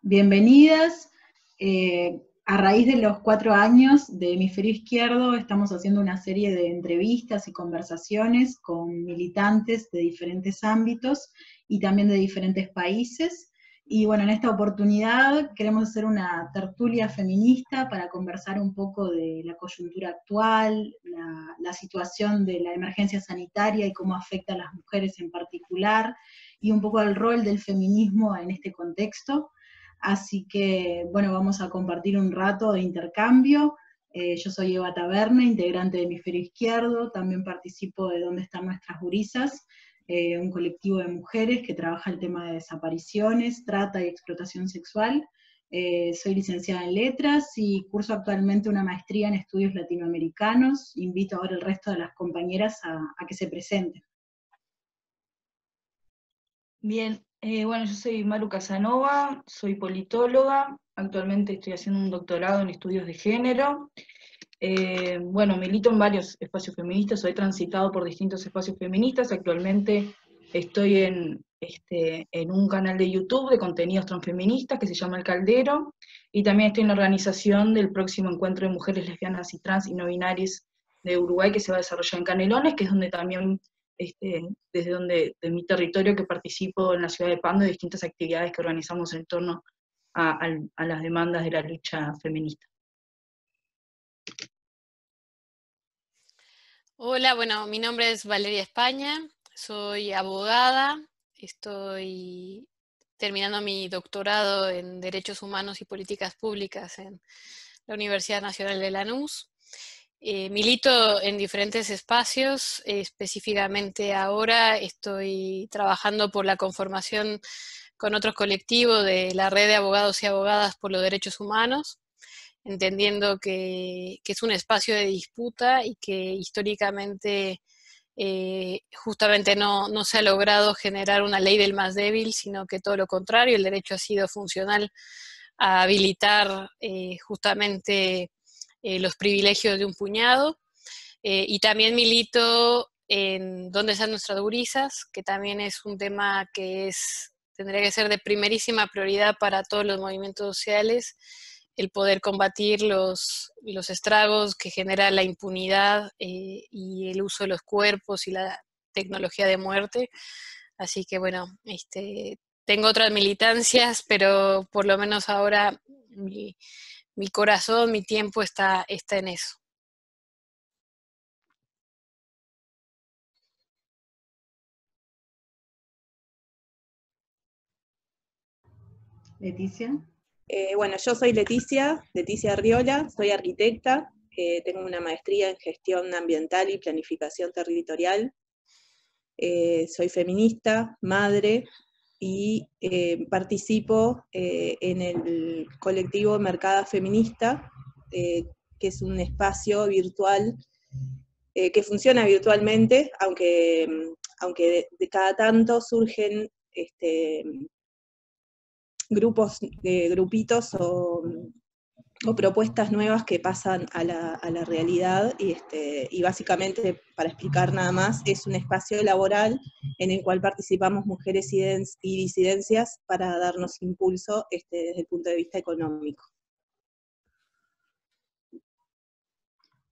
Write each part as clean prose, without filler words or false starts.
Bienvenidas. A raíz de los 4 años de Hemisferio Izquierdo, estamos haciendo una serie de entrevistas y conversaciones con militantes de diferentes ámbitos y también de diferentes países. Y bueno, en esta oportunidad queremos hacer una tertulia feminista para conversar un poco de la coyuntura actual, la situación de la emergencia sanitaria y cómo afecta a las mujeres en particular, y un poco el rol del feminismo en este contexto. Así que, bueno, vamos a compartir un rato de intercambio. Yo soy Eva Taberna, integrante de Hemisferio Izquierdo, también participo de Dónde están nuestras gurisas, un colectivo de mujeres que trabaja el tema de desapariciones, trata y explotación sexual. Soy licenciada en Letras y curso actualmente una maestría en estudios latinoamericanos. Invito ahora al resto de las compañeras a que se presenten. Bien, bueno, yo soy Maru Casanova, soy politóloga, actualmente estoy haciendo un doctorado en estudios de género. Bueno, milito en varios espacios feministas, he transitado por distintos espacios feministas, actualmente estoy en un canal de YouTube de contenidos transfeministas que se llama El Caldero, y también estoy en la organización del próximo encuentro de mujeres lesbianas y trans y no binarias de Uruguay, que se va a desarrollar en Canelones, que es donde también desde de mi territorio que participo en la ciudad de Pando de distintas actividades que organizamos en torno a las demandas de la lucha feminista. Hola, bueno, mi nombre es Valeria España, soy abogada, estoy terminando mi doctorado en Derechos Humanos y Políticas Públicas en la Universidad Nacional de Lanús. Milito en diferentes espacios, específicamente ahora estoy trabajando por la conformación con otros colectivos de la Red de Abogados y Abogadas por los Derechos Humanos, entendiendo que es un espacio de disputa y que históricamente justamente no se ha logrado generar una ley del más débil, sino que todo lo contrario, el derecho ha sido funcional a habilitar justamente los privilegios de un puñado. Y también milito en Dónde están nuestras gurisas, que también es un tema que tendría que ser de primerísima prioridad para todos los movimientos sociales, el poder combatir los estragos que genera la impunidad y el uso de los cuerpos y la tecnología de muerte. Así que bueno, tengo otras militancias, pero por lo menos ahora mi corazón, mi tiempo está en eso. Leticia. Bueno, yo soy Leticia Arriola, soy arquitecta, tengo una maestría en gestión ambiental y planificación territorial, soy feminista, madre, y participo en el colectivo Mercada Feminista, que es un espacio virtual que funciona virtualmente, aunque de cada tanto surgen grupitos o propuestas nuevas que pasan a la realidad, y básicamente, para explicar nada más, es un espacio laboral en el cual participamos mujeres y disidencias para darnos impulso desde el punto de vista económico.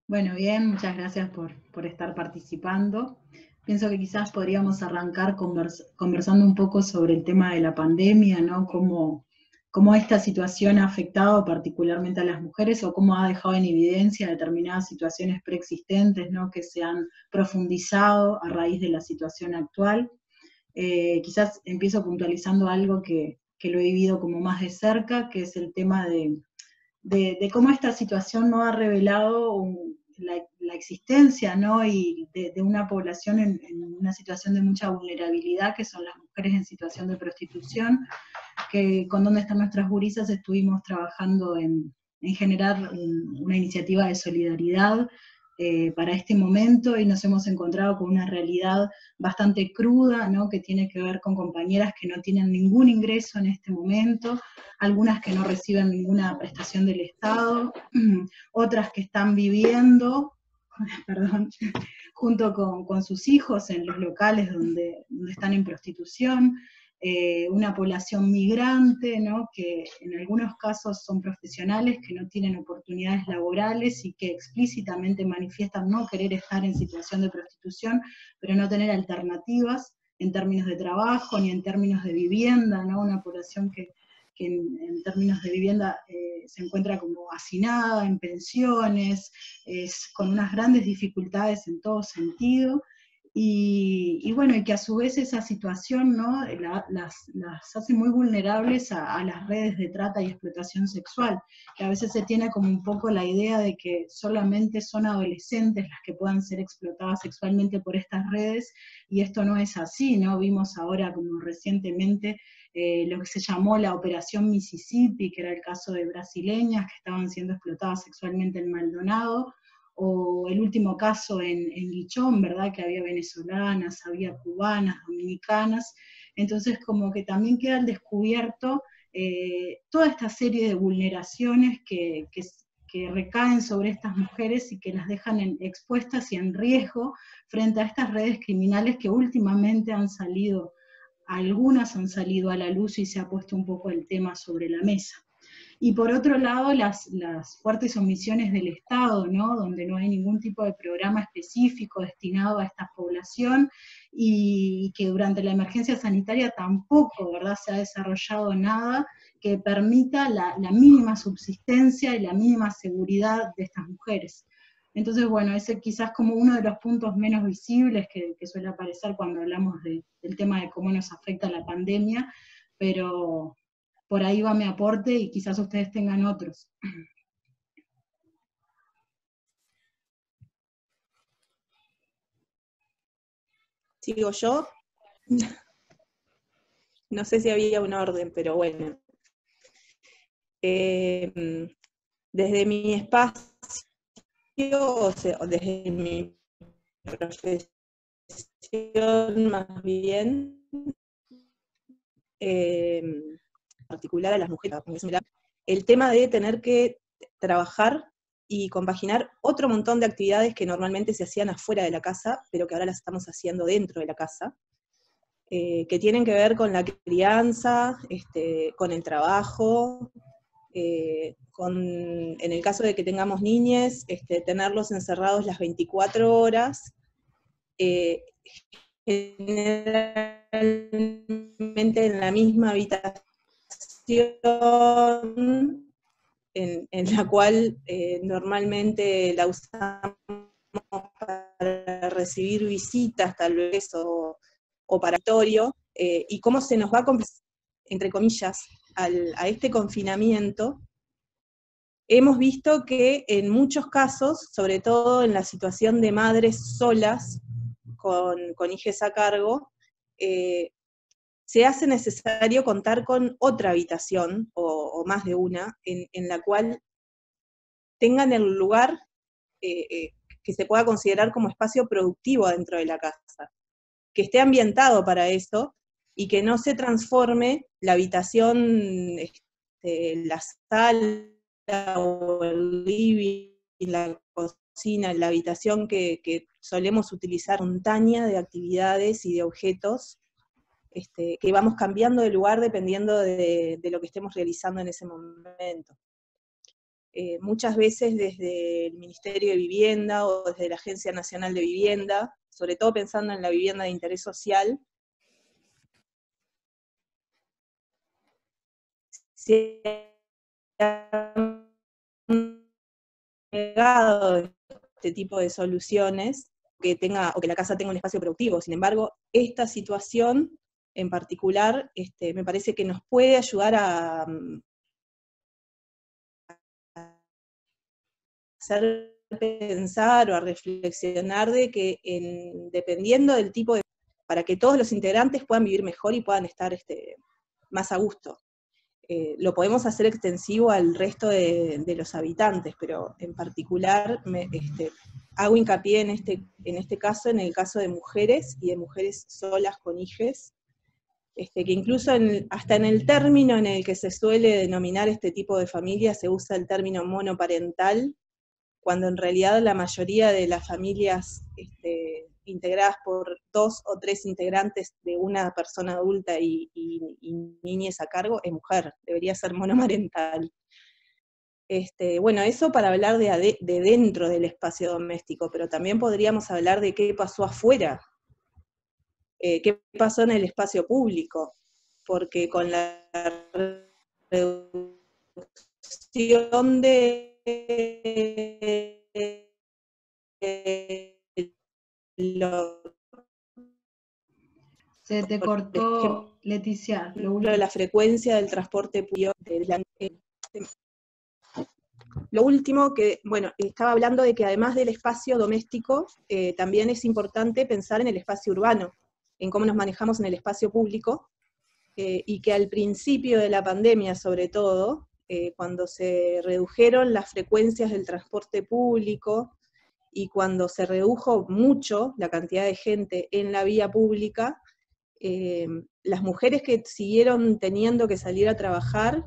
Bueno, bien, muchas gracias por estar participando. Pienso que quizás podríamos arrancar conversando un poco sobre el tema de la pandemia, ¿no? Cómo esta situación ha afectado particularmente a las mujeres, o cómo ha dejado en evidencia determinadas situaciones preexistentes, ¿no? Que se han profundizado a raíz de la situación actual. Quizás empiezo puntualizando algo que lo he vivido como más de cerca, que es el tema de cómo esta situación no ha revelado la existencia, ¿no? Y de una población en una situación de mucha vulnerabilidad, que son las mujeres en situación de prostitución, que con Dónde están nuestras gurisas estuvimos trabajando en generar una iniciativa de solidaridad para este momento, y nos hemos encontrado con una realidad bastante cruda, ¿no? Que tiene que ver con compañeras que no tienen ningún ingreso en este momento, algunas que no reciben ninguna prestación del Estado, otras que están viviendo, perdón, junto con sus hijos en los locales donde están en prostitución. una población migrante, ¿no? Que en algunos casos son profesionales que no tienen oportunidades laborales y que explícitamente manifiestan no querer estar en situación de prostitución, pero no tener alternativas en términos de trabajo ni en términos de vivienda, ¿no? Una población que en términos de vivienda se encuentra como hacinada, en pensiones, con unas grandes dificultades en todo sentido, y bueno, y que a su vez esa situación, ¿no? las hace muy vulnerables a las redes de trata y explotación sexual, que a veces se tiene como un poco la idea de que solamente son adolescentes las que puedan ser explotadas sexualmente por estas redes, y esto no es así, ¿no? Vimos ahora como recientemente lo que se llamó la Operación Mississippi, que era el caso de brasileñas que estaban siendo explotadas sexualmente en Maldonado, o el último caso en Guichón, ¿verdad? Que había venezolanas, había cubanas, dominicanas, entonces como que también queda al descubierto toda esta serie de vulneraciones que recaen sobre estas mujeres y que las dejan expuestas y en riesgo frente a estas redes criminales que últimamente algunas han salido a la luz y se ha puesto un poco el tema sobre la mesa. Y por otro lado, las fuertes omisiones del Estado, ¿no? Donde no hay ningún tipo de programa específico destinado a esta población, y que durante la emergencia sanitaria tampoco, ¿verdad?, se ha desarrollado nada que permita la mínima subsistencia y la mínima seguridad de estas mujeres. Entonces, bueno, ese quizás como uno de los puntos menos visibles que suele aparecer cuando hablamos del tema de cómo nos afecta la pandemia, pero por ahí va mi aporte y quizás ustedes tengan otros. ¿Sigo yo? No sé si había un orden, pero bueno. Desde mi espacio, o sea, desde mi profesión más bien, particular a las mujeres, el tema de tener que trabajar y compaginar otro montón de actividades que normalmente se hacían afuera de la casa, pero que ahora las estamos haciendo dentro de la casa, que tienen que ver con la crianza, con el trabajo, en el caso de que tengamos niñes, tenerlos encerrados las 24 horas, generalmente en la misma habitación en la cual normalmente la usamos para recibir visitas tal vez, o para oratorio, y cómo se nos va, entre comillas, a este confinamiento. Hemos visto que en muchos casos, sobre todo en la situación de madres solas, con hijas a cargo, se hace necesario contar con otra habitación, o más de una, en la cual tengan el lugar que se pueda considerar como espacio productivo dentro de la casa, que esté ambientado para eso, y que no se transforme la habitación, la sala o el living, la cocina, la habitación que solemos utilizar, montaña de actividades y de objetos, que vamos cambiando de lugar dependiendo de lo que estemos realizando en ese momento. Muchas veces desde el Ministerio de Vivienda o desde la Agencia Nacional de Vivienda, sobre todo pensando en la vivienda de interés social, se han negado este tipo de soluciones, o que la casa tenga un espacio productivo. Sin embargo, esta situación en particular me parece que nos puede ayudar a hacer pensar o a reflexionar de que dependiendo del tipo de... para que todos los integrantes puedan vivir mejor y puedan estar más a gusto. Lo podemos hacer extensivo al resto de los habitantes, pero en particular hago hincapié en este caso, en el caso de mujeres y de mujeres solas con hijes, que incluso hasta en el término en el que se suele denominar este tipo de familia se usa el término monoparental, cuando en realidad la mayoría de las familias integradas por 2 o 3 integrantes de una persona adulta y niñez a cargo, es mujer, debería ser monomarental. Bueno, eso para hablar de dentro del espacio doméstico, pero también podríamos hablar de qué pasó afuera, qué pasó en el espacio público, porque con la reducción de Se te cortó, Leticia, lo último. la frecuencia del transporte público. Lo último que, bueno, estaba hablando de que además del espacio doméstico, también es importante pensar en el espacio urbano, en cómo nos manejamos en el espacio público, y que al principio de la pandemia, sobre todo, cuando se redujeron las frecuencias del transporte público, y cuando se redujo mucho la cantidad de gente en la vía pública, las mujeres que siguieron teniendo que salir a trabajar,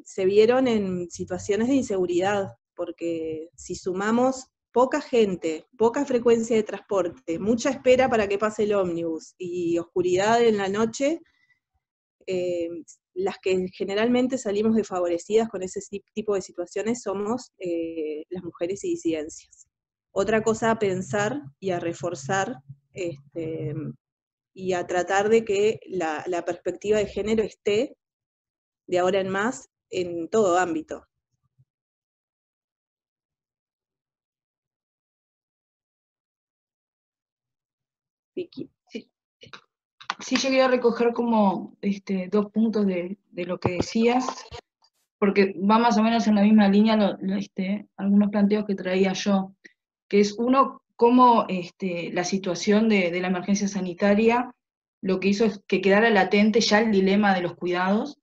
se vieron en situaciones de inseguridad, porque si sumamos poca gente, poca frecuencia de transporte, mucha espera para que pase el ómnibus y oscuridad en la noche, las que generalmente salimos desfavorecidas con ese tipo de situaciones somos las mujeres y disidencias. Otra cosa a pensar y a reforzar, y a tratar de que la perspectiva de género esté de ahora en más en todo ámbito. Vicky. Sí, yo quería recoger como 2 puntos de lo que decías, porque va más o menos en la misma línea algunos planteos que traía yo, que es uno, cómo la situación de la emergencia sanitaria lo que hizo es que quedara latente ya el dilema de los cuidados.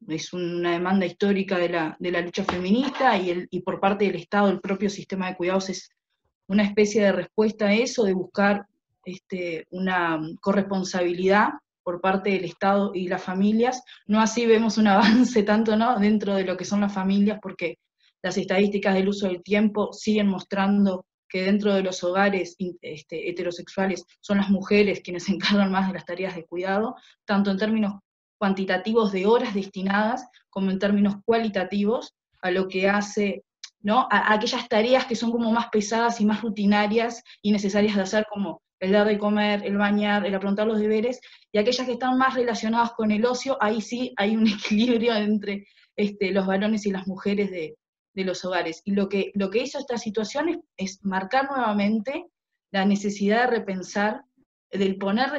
Es una demanda histórica de la lucha feminista, y por parte del Estado el propio sistema de cuidados es una especie de respuesta a eso, de buscar una corresponsabilidad por parte del Estado y las familias. No así vemos un avance tanto, ¿no?, dentro de lo que son las familias, porque las estadísticas del uso del tiempo siguen mostrando que dentro de los hogares heterosexuales son las mujeres quienes se encargan más de las tareas de cuidado, tanto en términos cuantitativos de horas destinadas, como en términos cualitativos a lo que hace, ¿no?, a aquellas tareas que son como más pesadas y más rutinarias y necesarias de hacer, como el dar de comer, el bañar, el aprontar los deberes, y aquellas que están más relacionadas con el ocio, ahí sí hay un equilibrio entre los varones y las mujeres de los hogares. Y lo que hizo esta situación es marcar nuevamente la necesidad de repensar, del poner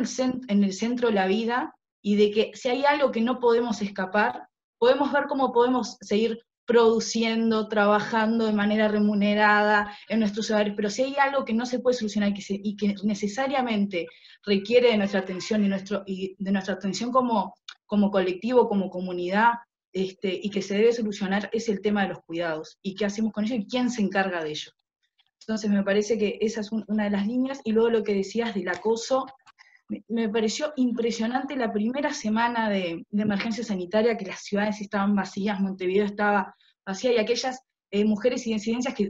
en el centro la vida, y de que si hay algo que no podemos escapar, podemos ver cómo podemos seguir produciendo, trabajando de manera remunerada en nuestros hogares, pero si hay algo que no se puede solucionar y que necesariamente requiere de nuestra atención y de nuestra atención como colectivo, como comunidad, y que se debe solucionar, es el tema de los cuidados, y qué hacemos con ello y quién se encarga de ello. Entonces me parece que esa es una de las líneas. Y luego lo que decías del acoso, me pareció impresionante la primera semana de emergencia sanitaria, que las ciudades estaban vacías, Montevideo estaba vacía, y aquellas mujeres y disidencias que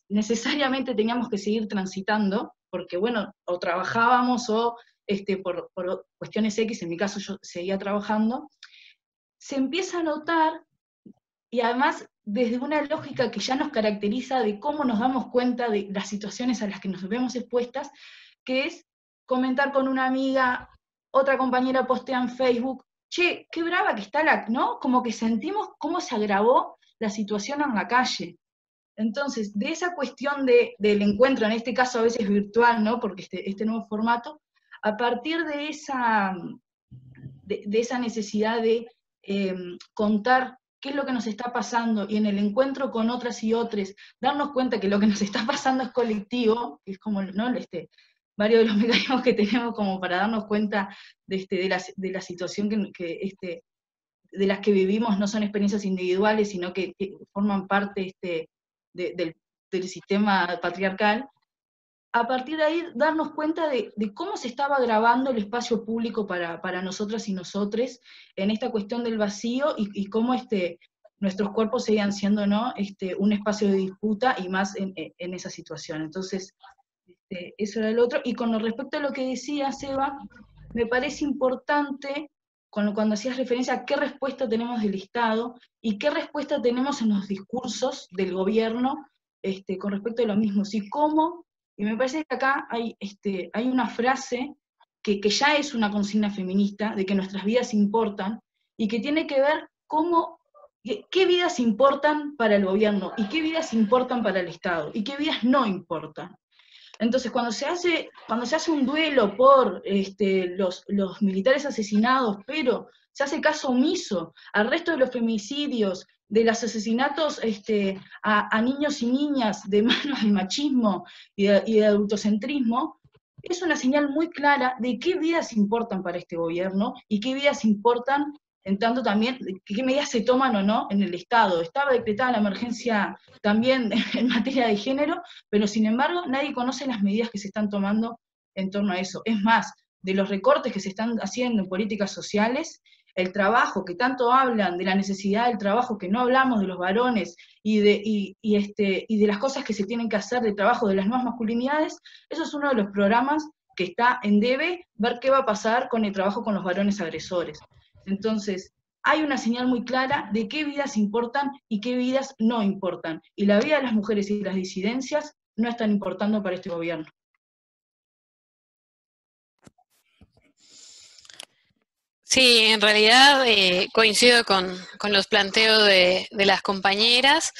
necesariamente teníamos que seguir transitando, porque bueno, o trabajábamos o por cuestiones X, en mi caso yo seguía trabajando, se empieza a notar, y además desde una lógica que ya nos caracteriza de cómo nos damos cuenta de las situaciones a las que nos vemos expuestas, que es comentar con una amiga, otra compañera postea en Facebook, che, qué brava que está ¿no? Como que sentimos cómo se agravó la situación en la calle. Entonces, de esa cuestión del encuentro, en este caso a veces virtual, ¿no?, porque este nuevo formato, a partir de esa necesidad de contar qué es lo que nos está pasando, y en el encuentro con otras y otros, darnos cuenta que lo que nos está pasando es colectivo, que es como, ¿no?, varios de los mecanismos que tenemos como para darnos cuenta de la situación de las que vivimos, no son experiencias individuales, sino que forman parte del sistema patriarcal. A partir de ahí darnos cuenta de cómo se estaba grabando el espacio público para nosotras y nosotres en esta cuestión del vacío, y cómo nuestros cuerpos seguían siendo, ¿no?, un espacio de disputa, y más en esa situación. Entonces, eso era lo otro. Y con respecto a lo que decía Seba, me parece importante cuando hacías referencia a qué respuesta tenemos del Estado y qué respuesta tenemos en los discursos del gobierno con respecto a lo mismo. Y me parece que acá hay una frase que ya es una consigna feminista, de que nuestras vidas importan, y que tiene que ver qué vidas importan para el gobierno, y qué vidas importan para el Estado, y qué vidas no importan. Entonces, cuando se hace un duelo por los militares asesinados, pero se hace caso omiso al resto de los femicidios, de los asesinatos a niños y niñas, de manos de machismo y de adultocentrismo, es una señal muy clara de qué vidas importan para este gobierno y qué vidas importan, en tanto también, qué medidas se toman o no en el Estado. Estaba decretada la emergencia también en materia de género, pero sin embargo nadie conoce las medidas que se están tomando en torno a eso. Es más, de los recortes que se están haciendo en políticas sociales, el trabajo, que tanto hablan de la necesidad del trabajo, que no hablamos de los varones y de las cosas que se tienen que hacer de trabajo de las nuevas masculinidades, eso es uno de los programas que está en debe, ver qué va a pasar con el trabajo con los varones agresores. Entonces, hay una señal muy clara de qué vidas importan y qué vidas no importan. Y la vida de las mujeres y las disidencias no están importando para este gobierno. Sí, en realidad coincido con los planteos de las compañeras,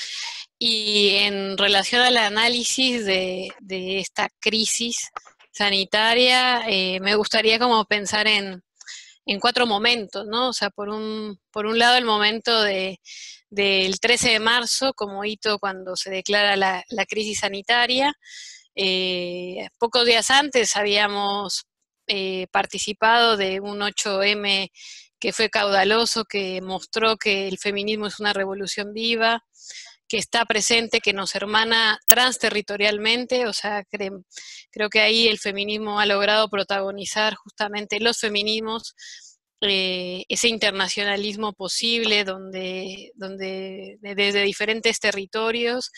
y en relación al análisis de esta crisis sanitaria, me gustaría como pensar en 4 momentos, ¿no? O sea, por un lado el momento del 13 de marzo como hito cuando se declara la crisis sanitaria. Pocos días antes habíamos participado de un 8M que fue caudaloso, que mostró que el feminismo es una revolución viva, que está presente, que nos hermana transterritorialmente. O sea, creo que ahí el feminismo ha logrado protagonizar justamente los feminismos, ese internacionalismo posible donde desde diferentes territorios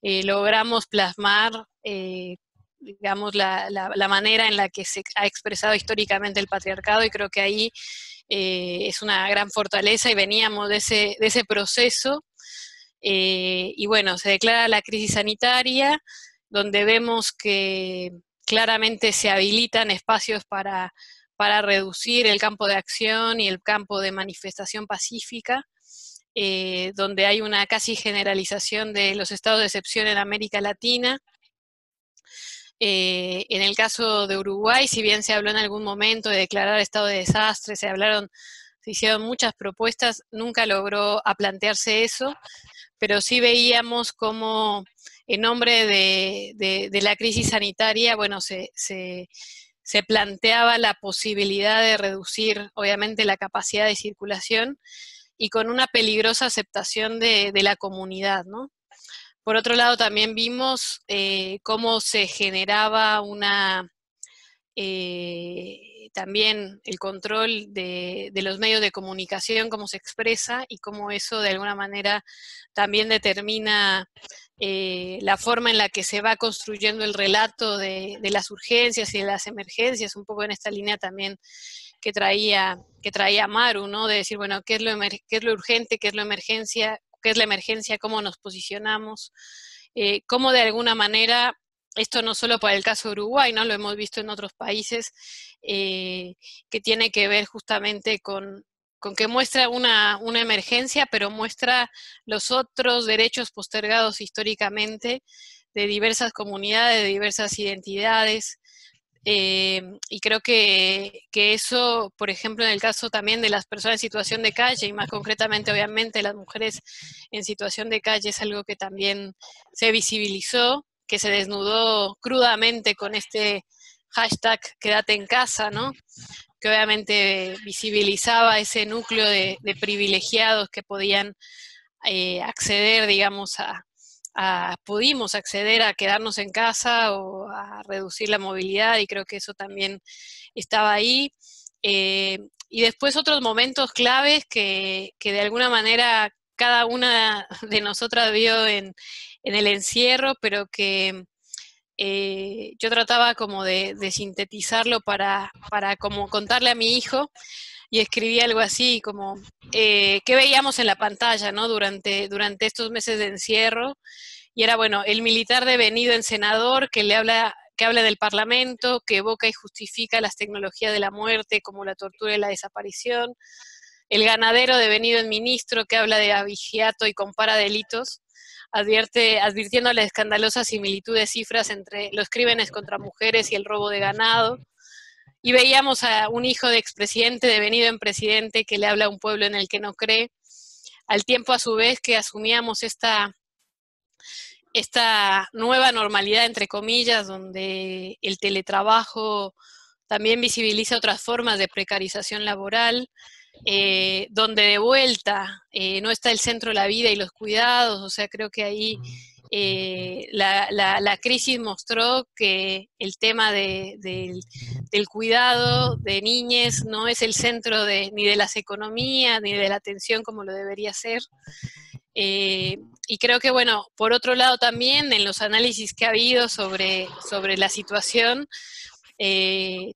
logramos plasmar digamos, la manera en la que se ha expresado históricamente el patriarcado, y creo que ahí es una gran fortaleza, y veníamos de ese proceso. Y bueno, se declara la crisis sanitaria, donde vemos que claramente se habilitan espacios para reducir el campo de acción y el campo de manifestación pacífica, donde hay una casi generalización de los estados de excepción en América Latina. En el caso de Uruguay, si bien se habló en algún momento de declarar estado de desastre, se hicieron muchas propuestas, nunca logró plantearse eso, pero sí veíamos cómo en nombre de la crisis sanitaria, bueno, se planteaba la posibilidad de reducir, obviamente, la capacidad de circulación, y con una peligrosa aceptación de la comunidad, ¿no? Por otro lado, también vimos cómo se generaba también el control de los medios de comunicación, cómo se expresa, y cómo eso de alguna manera también determina la forma en la que se va construyendo el relato de las urgencias y de las emergencias, un poco en esta línea también que traía Maru, ¿no? De decir, bueno, ¿qué es lo urgente, qué es la emergencia, cómo nos posicionamos, cómo de alguna manera, esto no solo para el caso de Uruguay, ¿no? Lo hemos visto en otros países, que tiene que ver justamente con que muestra una emergencia, pero muestra los otros derechos postergados históricamente de diversas comunidades, de diversas identidades. Y creo que eso, por ejemplo, en el caso también de las personas en situación de calle, y más concretamente, obviamente, las mujeres en situación de calle, es algo que también se visibilizó, que se desnudó crudamente con este hashtag Quédate en casa, ¿no? Que obviamente visibilizaba ese núcleo de privilegiados que podían acceder, digamos, pudimos acceder a quedarnos en casa o a reducir la movilidad, y creo que eso también estaba ahí. Y después otros momentos claves que de alguna manera cada una de nosotras vio en el encierro, pero que yo trataba como de sintetizarlo para como contarle a mi hijo, y escribí algo así como, ¿qué veíamos en la pantalla, ¿no? durante estos meses de encierro? Y era, bueno, el militar devenido en senador que habla del Parlamento, que evoca y justifica las tecnologías de la muerte como la tortura y la desaparición, el ganadero devenido en ministro que habla de abigeato y compara delitos, advirtiendo la escandalosa similitud de cifras entre los crímenes contra mujeres y el robo de ganado. Y veíamos a un hijo de expresidente devenido en presidente que le habla a un pueblo en el que no cree, al tiempo a su vez que asumíamos esta nueva normalidad, entre comillas, donde el teletrabajo también visibiliza otras formas de precarización laboral, donde de vuelta no está el centro de la vida y los cuidados. O sea, creo que ahí la crisis mostró que el tema del cuidado de niñez no es el centro ni de las economías, ni de la atención como lo debería ser. Y creo que, bueno, por otro lado también, en los análisis que ha habido sobre la situación,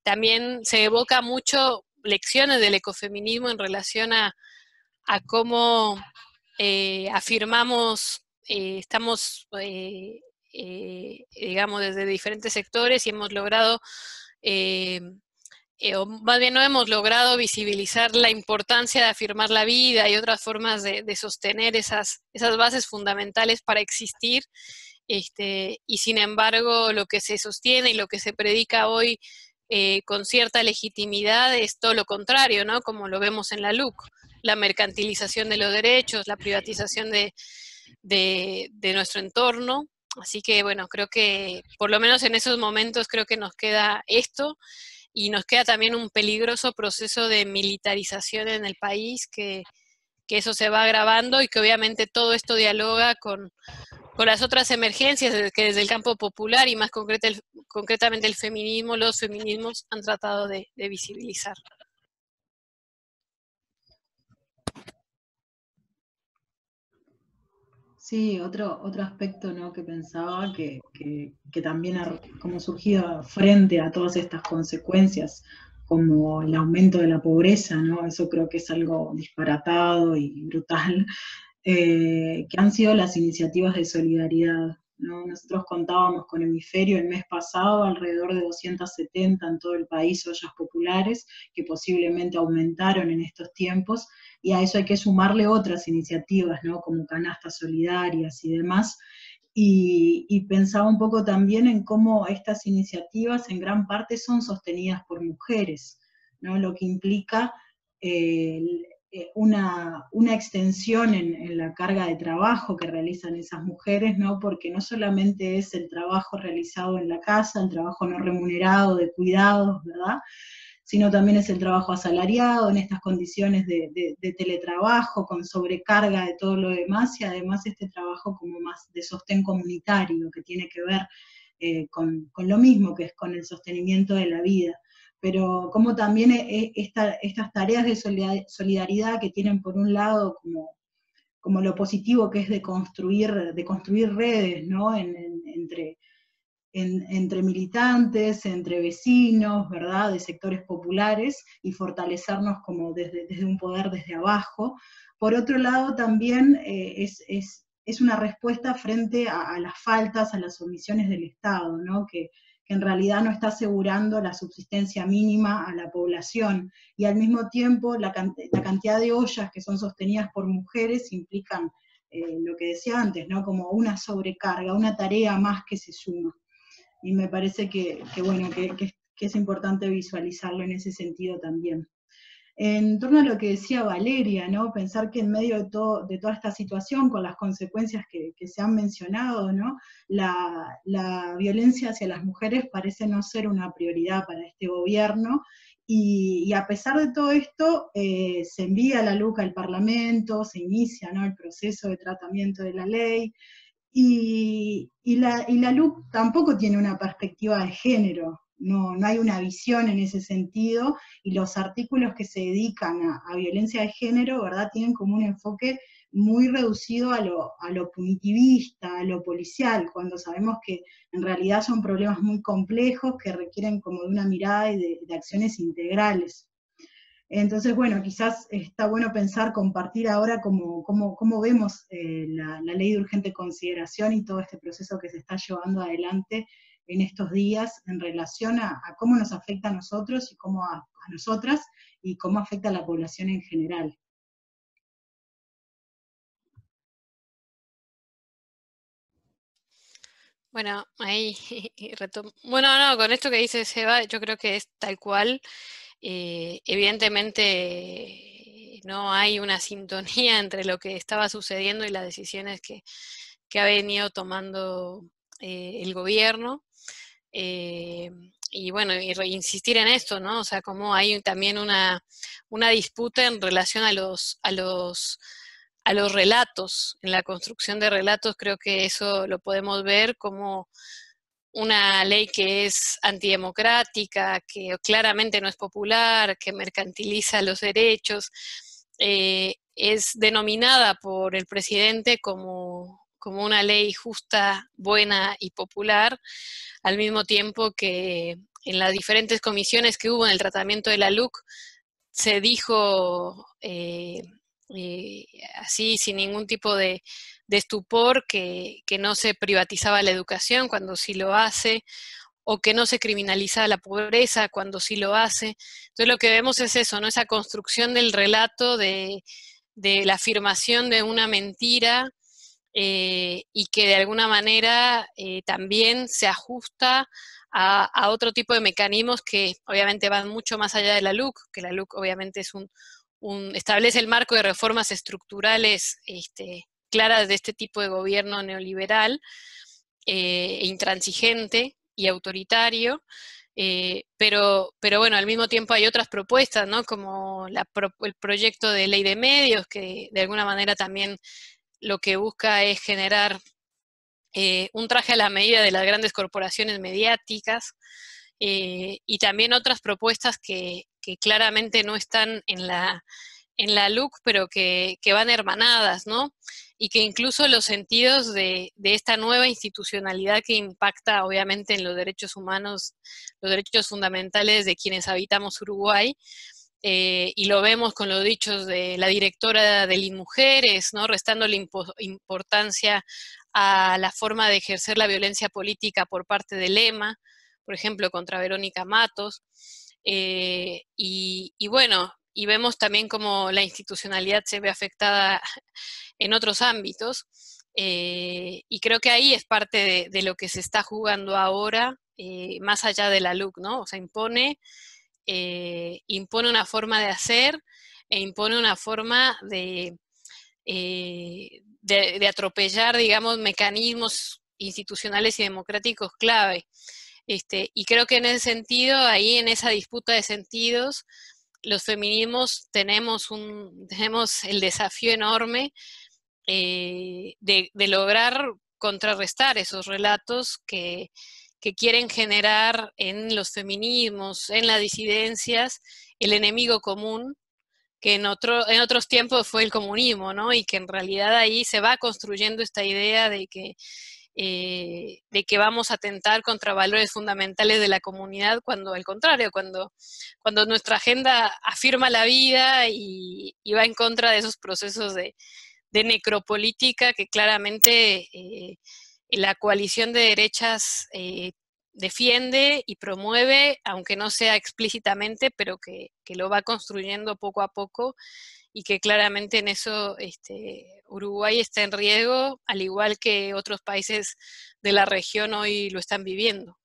también se evoca mucho lecciones del ecofeminismo en relación a cómo afirmamos, estamos, digamos, desde diferentes sectores y hemos logrado, o más bien no hemos logrado visibilizar la importancia de afirmar la vida y otras formas de sostener esas bases fundamentales para existir, y sin embargo lo que se sostiene y lo que se predica hoy con cierta legitimidad es todo lo contrario, ¿no? Como lo vemos en la LUC, la mercantilización de los derechos, la privatización de nuestro entorno. Así que, bueno, creo que por lo menos en esos momentos creo que nos queda esto, y nos queda también un peligroso proceso de militarización en el país, que eso se va agravando y que obviamente todo esto dialoga con las otras emergencias que desde el campo popular y más concretamente el feminismo, los feminismos han tratado de visibilizar. Sí, otro aspecto, ¿no?, que pensaba que también ha como surgido frente a todas estas consecuencias, como el aumento de la pobreza, ¿no? Eso creo que es algo disparatado y brutal, que han sido las iniciativas de solidaridad, ¿no? Nosotros contábamos con Hemisferio el mes pasado alrededor de 270 en todo el país ollas populares, que posiblemente aumentaron en estos tiempos, y a eso hay que sumarle otras iniciativas, ¿no?, como canastas solidarias y demás, y pensaba un poco también en cómo estas iniciativas en gran parte son sostenidas por mujeres, ¿no?, lo que implica una extensión en la carga de trabajo que realizan esas mujeres, ¿no?, porque no solamente es el trabajo realizado en la casa, el trabajo no remunerado de cuidados, ¿verdad?, sino también es el trabajo asalariado en estas condiciones de teletrabajo, con sobrecarga de todo lo demás, y además este trabajo como más de sostén comunitario, que tiene que ver con lo mismo, que es con el sostenimiento de la vida. Pero como también estas tareas de solidaridad que tienen por un lado como lo positivo que es de construir redes, ¿no?, entre militantes, entre vecinos, ¿verdad?, de sectores populares, y fortalecernos como desde un poder desde abajo. Por otro lado, también es una respuesta frente a las faltas, a las omisiones del Estado, ¿no?, que en realidad no está asegurando la subsistencia mínima a la población, y al mismo tiempo la cantidad de ollas que son sostenidas por mujeres implican lo que decía antes, ¿no?, como una sobrecarga, una tarea más que se suma. Y me parece que es importante visualizarlo en ese sentido también. En torno a lo que decía Valeria, ¿no?, pensar que en medio de toda esta situación, con las consecuencias que se han mencionado, ¿no?, la violencia hacia las mujeres parece no ser una prioridad para este gobierno, y a pesar de todo esto, se envía la LUC al Parlamento, se inicia, ¿no?, el proceso de tratamiento de la ley, y la LUC tampoco tiene una perspectiva de género, no hay una visión en ese sentido, y los artículos que se dedican a violencia de género, ¿verdad?, tienen como un enfoque muy reducido a lo punitivista, a lo policial, cuando sabemos que en realidad son problemas muy complejos que requieren como de una mirada y de acciones integrales. Entonces, bueno, quizás está bueno pensar, compartir ahora cómo vemos la ley de urgente consideración y todo este proceso que se está llevando adelante en estos días en relación a cómo nos afecta a nosotros y cómo a nosotras y cómo afecta a la población en general. Bueno, ahí retomo. Bueno, no, con esto que dice Seba, yo creo que es tal cual. Evidentemente no hay una sintonía entre lo que estaba sucediendo y las decisiones que ha venido tomando el gobierno. Y bueno, insistir en esto, ¿no? O sea, como hay también una disputa en relación a los relatos, en la construcción de relatos. Creo que eso lo podemos ver como una ley que es antidemocrática, que claramente no es popular, que mercantiliza los derechos, es denominada por el presidente como una ley justa, buena y popular, al mismo tiempo que en las diferentes comisiones que hubo en el tratamiento de la LUC se dijo así, sin ningún tipo de estupor, que no se privatizaba la educación cuando sí lo hace, o que no se criminalizaba la pobreza cuando sí lo hace. Entonces lo que vemos es eso, ¿no? Esa construcción del relato, de la afirmación de una mentira, y que de alguna manera también se ajusta a otro tipo de mecanismos que obviamente van mucho más allá de la LUC, que la LUC obviamente es establece el marco de reformas estructurales claras de este tipo de gobierno neoliberal e intransigente y autoritario, pero bueno, al mismo tiempo hay otras propuestas, ¿no? Como el proyecto de ley de medios, que de alguna manera también lo que busca es generar un traje a la medida de las grandes corporaciones mediáticas, y también otras propuestas que claramente no están en la LUC, pero que van hermanadas, ¿no? Y que incluso los sentidos de esta nueva institucionalidad que impacta obviamente en los derechos humanos, los derechos fundamentales de quienes habitamos Uruguay, y lo vemos con los dichos de la directora del INMujeres, ¿no? Restándole importancia a la forma de ejercer la violencia política por parte del EMA, por ejemplo, contra Verónica Matos, y bueno, y vemos también cómo la institucionalidad se ve afectada en otros ámbitos, y creo que ahí es parte de lo que se está jugando ahora, más allá de la LUC, ¿no? O sea, impone una forma de hacer e impone una forma de atropellar, digamos, mecanismos institucionales y democráticos clave. Y creo que en ese sentido, ahí en esa disputa de sentidos, los feminismos tenemos el desafío enorme de lograr contrarrestar esos relatos que quieren generar en los feminismos, en las disidencias, el enemigo común, que en otros tiempos fue el comunismo, ¿no? Y que en realidad ahí se va construyendo esta idea de que vamos a atentar contra valores fundamentales de la comunidad, cuando al contrario, cuando nuestra agenda afirma la vida y va en contra de esos procesos de necropolítica que claramente la coalición de derechas defiende y promueve, aunque no sea explícitamente, pero que lo va construyendo poco a poco, y que claramente en eso Uruguay está en riesgo, al igual que otros países de la región hoy lo están viviendo.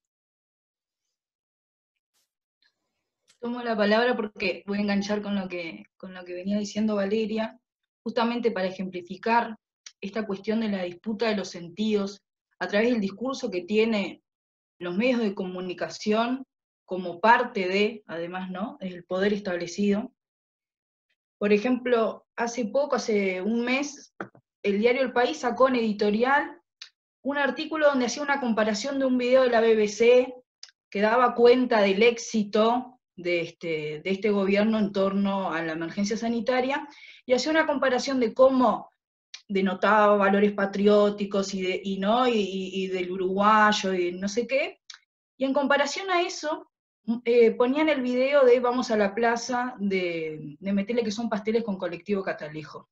Tomo la palabra porque voy a enganchar con lo que venía diciendo Valeria, justamente para ejemplificar esta cuestión de la disputa de los sentidos a través del discurso que tiene los medios de comunicación como parte de, además, ¿no?, el poder establecido. Por ejemplo, hace un mes, el diario El País sacó en editorial un artículo donde hacía una comparación de un video de la BBC que daba cuenta del éxito de este gobierno en torno a la emergencia sanitaria, y hacía una comparación de cómo denotaba valores patrióticos y del uruguayo y no sé qué, y en comparación a eso, ponían el video de Vamos a la plaza de Metele, que son pasteles con Colectivo Catalejo.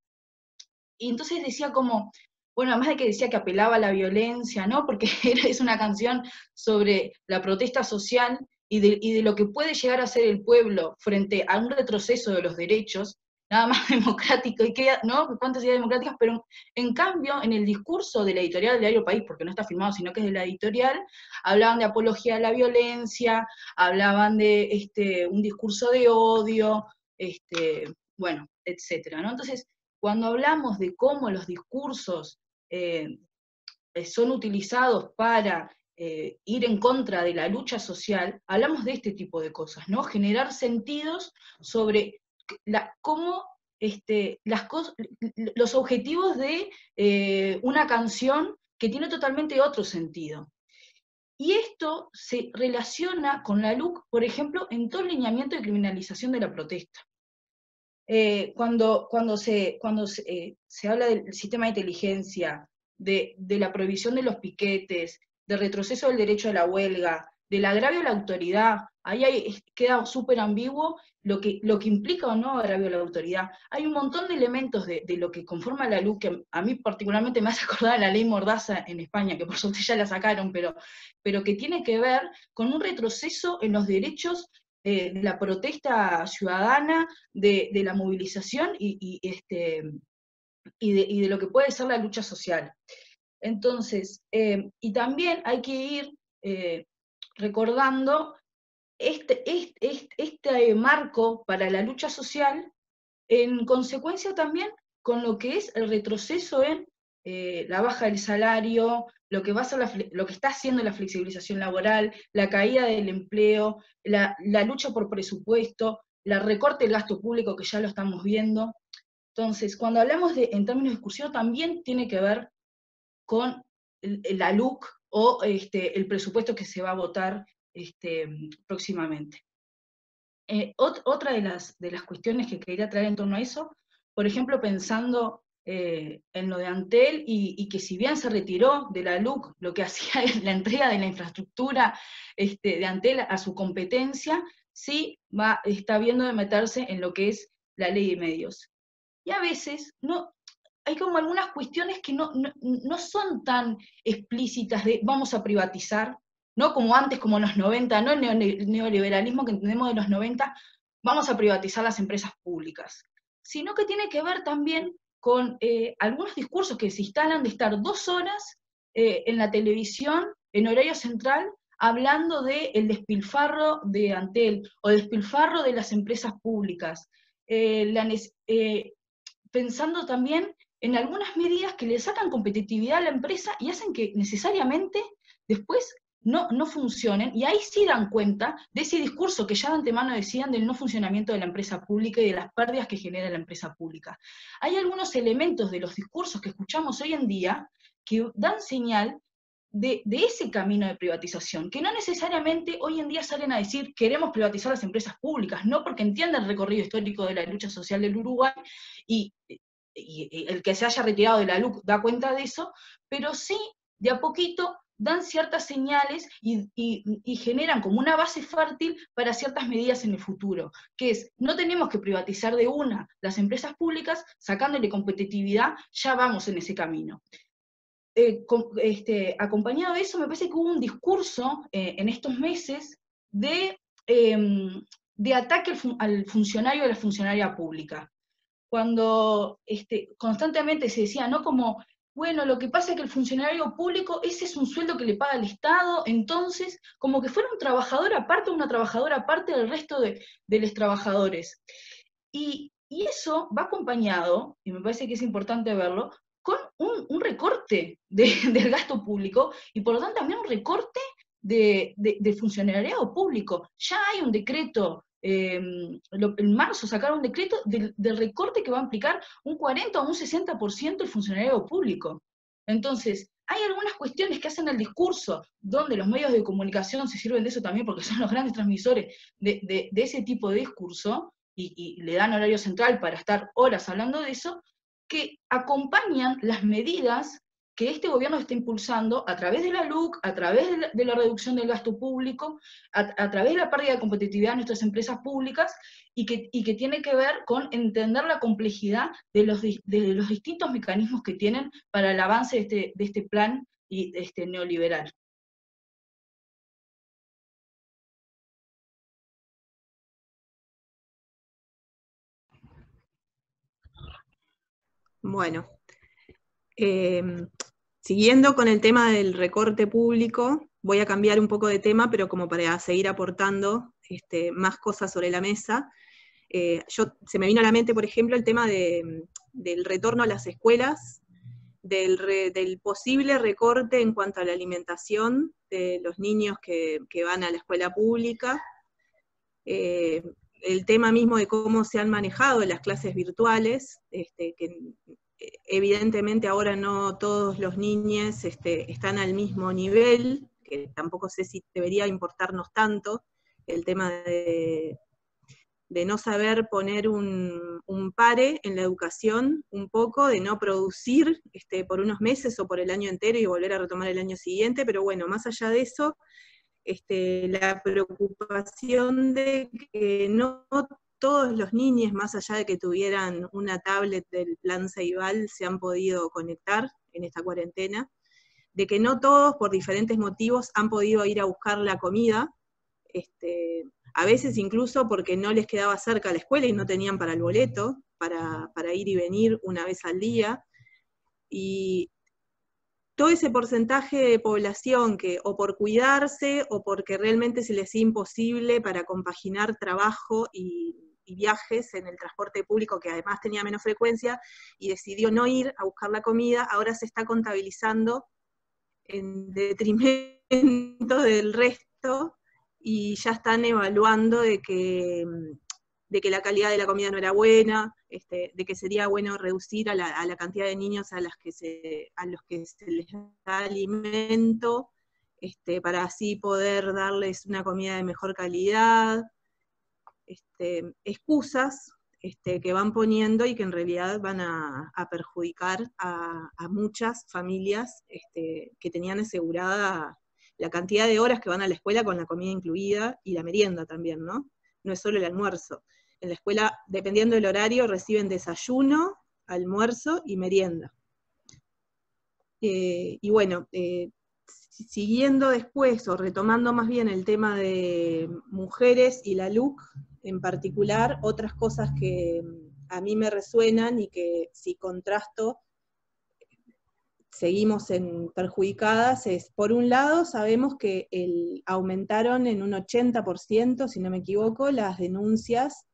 Y entonces decía como, bueno, además de que decía que apelaba a la violencia, ¿no? Porque es una canción sobre la protesta social y de lo que puede llegar a ser el pueblo frente a un retroceso de los derechos, nada más democrático, y que, ¿no? Cuántas ideas democráticas, pero en cambio, en el discurso de la editorial del diario País, porque no está firmado, sino que es de la editorial, hablaban de apología a la violencia, hablaban de un discurso de odio, bueno, etcétera, ¿no? Entonces, cuando hablamos de cómo los discursos son utilizados para ir en contra de la lucha social, hablamos de este tipo de cosas, ¿no? Generar sentidos sobre cómo los objetivos de una canción que tiene totalmente otro sentido. Y esto se relaciona con la LUC, por ejemplo, en todo el lineamiento de criminalización de la protesta. Cuando se habla del sistema de inteligencia, de la prohibición de los piquetes, del retroceso del derecho a la huelga, del agravio a la autoridad, ahí queda súper ambiguo lo que implica o no agravio a la autoridad. Hay un montón de elementos de lo que conforma la LUC, que a mí particularmente me hace acordar a la ley Mordaza en España, que por suerte ya la sacaron, pero que tiene que ver con un retroceso en los derechos de la protesta ciudadana, de la movilización y de lo que puede ser la lucha social. Entonces, y también hay que ir recordando este marco para la lucha social, en consecuencia también con lo que es el retroceso en la baja del salario, lo que está haciendo la flexibilización laboral, la caída del empleo, la lucha por presupuesto, la recorte del gasto público, que ya lo estamos viendo. Entonces, cuando hablamos en términos discursivos, también tiene que ver con la LUC o el presupuesto que se va a votar próximamente. Otra de las cuestiones que quería traer en torno a eso, por ejemplo, pensando en lo de Antel, y que si bien se retiró de la LUC, lo que hacía es la entrega de la infraestructura de Antel a su competencia, sí está viendo de meterse en lo que es la ley de medios. Y a veces hay como algunas cuestiones que no son tan explícitas de vamos a privatizar, no como antes, como en los 90, no el neoliberalismo que entendemos de los 90, vamos a privatizar las empresas públicas, sino que tiene que ver también con algunos discursos que se instalan de estar 2 horas en la televisión, en horario central, hablando del despilfarro de Antel, o despilfarro de las empresas públicas, pensando también en algunas medidas que le sacan competitividad a la empresa y hacen que necesariamente después no funcionen, y ahí sí dan cuenta de ese discurso que ya de antemano decían del no funcionamiento de la empresa pública y de las pérdidas que genera la empresa pública. Hay algunos elementos de los discursos que escuchamos hoy en día que dan señal de ese camino de privatización, que no necesariamente hoy en día salen a decir queremos privatizar las empresas públicas, no porque entienden el recorrido histórico de la lucha social del Uruguay, y el que se haya retirado de la LUC da cuenta de eso, pero sí, de a poquito, dan ciertas señales y generan como una base fértil para ciertas medidas en el futuro, que es, no tenemos que privatizar de una las empresas públicas, sacándole competitividad, ya vamos en ese camino. Acompañado de eso, me parece que hubo un discurso en estos meses de ataque al funcionario o a la funcionaria pública, cuando constantemente se decía, ¿no? Como, bueno, lo que pasa es que el funcionario público, ese es un sueldo que le paga el Estado, entonces, como que fuera un trabajador aparte, una trabajadora aparte del resto de los trabajadores. Y eso va acompañado, y me parece que es importante verlo, con un recorte del gasto público, y por lo tanto también un recorte de funcionariado público. Ya hay un decreto, en marzo sacaron un decreto del recorte que va a implicar un 40 o un 60% el funcionariado público. Entonces, hay algunas cuestiones que hacen el discurso, donde los medios de comunicación se sirven de eso también, porque son los grandes transmisores de ese tipo de discurso, y le dan horario central para estar horas hablando de eso, que acompañan las medidas que este gobierno está impulsando a través de la LUC, a través de la reducción del gasto público, a través de la pérdida de competitividad de nuestras empresas públicas, y que tiene que ver con entender la complejidad de los distintos mecanismos que tienen para el avance de este plan neoliberal. Bueno, siguiendo con el tema del recorte público, voy a cambiar un poco de tema, pero como para seguir aportando más cosas sobre la mesa. Se me vino a la mente, por ejemplo, el tema del retorno a las escuelas, del posible recorte en cuanto a la alimentación de los niños que van a la escuela pública, el tema mismo de cómo se han manejado las clases virtuales, que evidentemente ahora no todos los niños están al mismo nivel, que tampoco sé si debería importarnos tanto, el tema de no saber poner un pare en la educación, un poco, de no producir por unos meses o por el año entero y volver a retomar el año siguiente, pero bueno, más allá de eso, la preocupación de que no todos los niños, más allá de que tuvieran una tablet del plan Ceibal, se han podido conectar en esta cuarentena, de que no todos, por diferentes motivos, han podido ir a buscar la comida, a veces incluso porque no les quedaba cerca la escuela y no tenían para el boleto, para ir y venir una vez al día, y todo ese porcentaje de población que o por cuidarse o porque realmente se les es imposible para compaginar trabajo y viajes en el transporte público, que además tenía menos frecuencia, y decidió no ir a buscar la comida, ahora se está contabilizando en detrimento del resto, y ya están evaluando de que la calidad de la comida no era buena, de que sería bueno reducir a la cantidad de niños a los que se les da alimento, para así poder darles una comida de mejor calidad, excusas que van poniendo y que en realidad van a perjudicar a muchas familias que tenían asegurada la cantidad de horas que van a la escuela con la comida incluida y la merienda también, ¿no? No es solo el almuerzo. En la escuela, dependiendo del horario, reciben desayuno, almuerzo y merienda. Y bueno, siguiendo después, o retomando más bien el tema de mujeres y la LUC en particular, otras cosas que a mí me resuenan y que si contrasto seguimos perjudicadas es, por un lado, sabemos que aumentaron en un 80%, si no me equivoco, las denuncias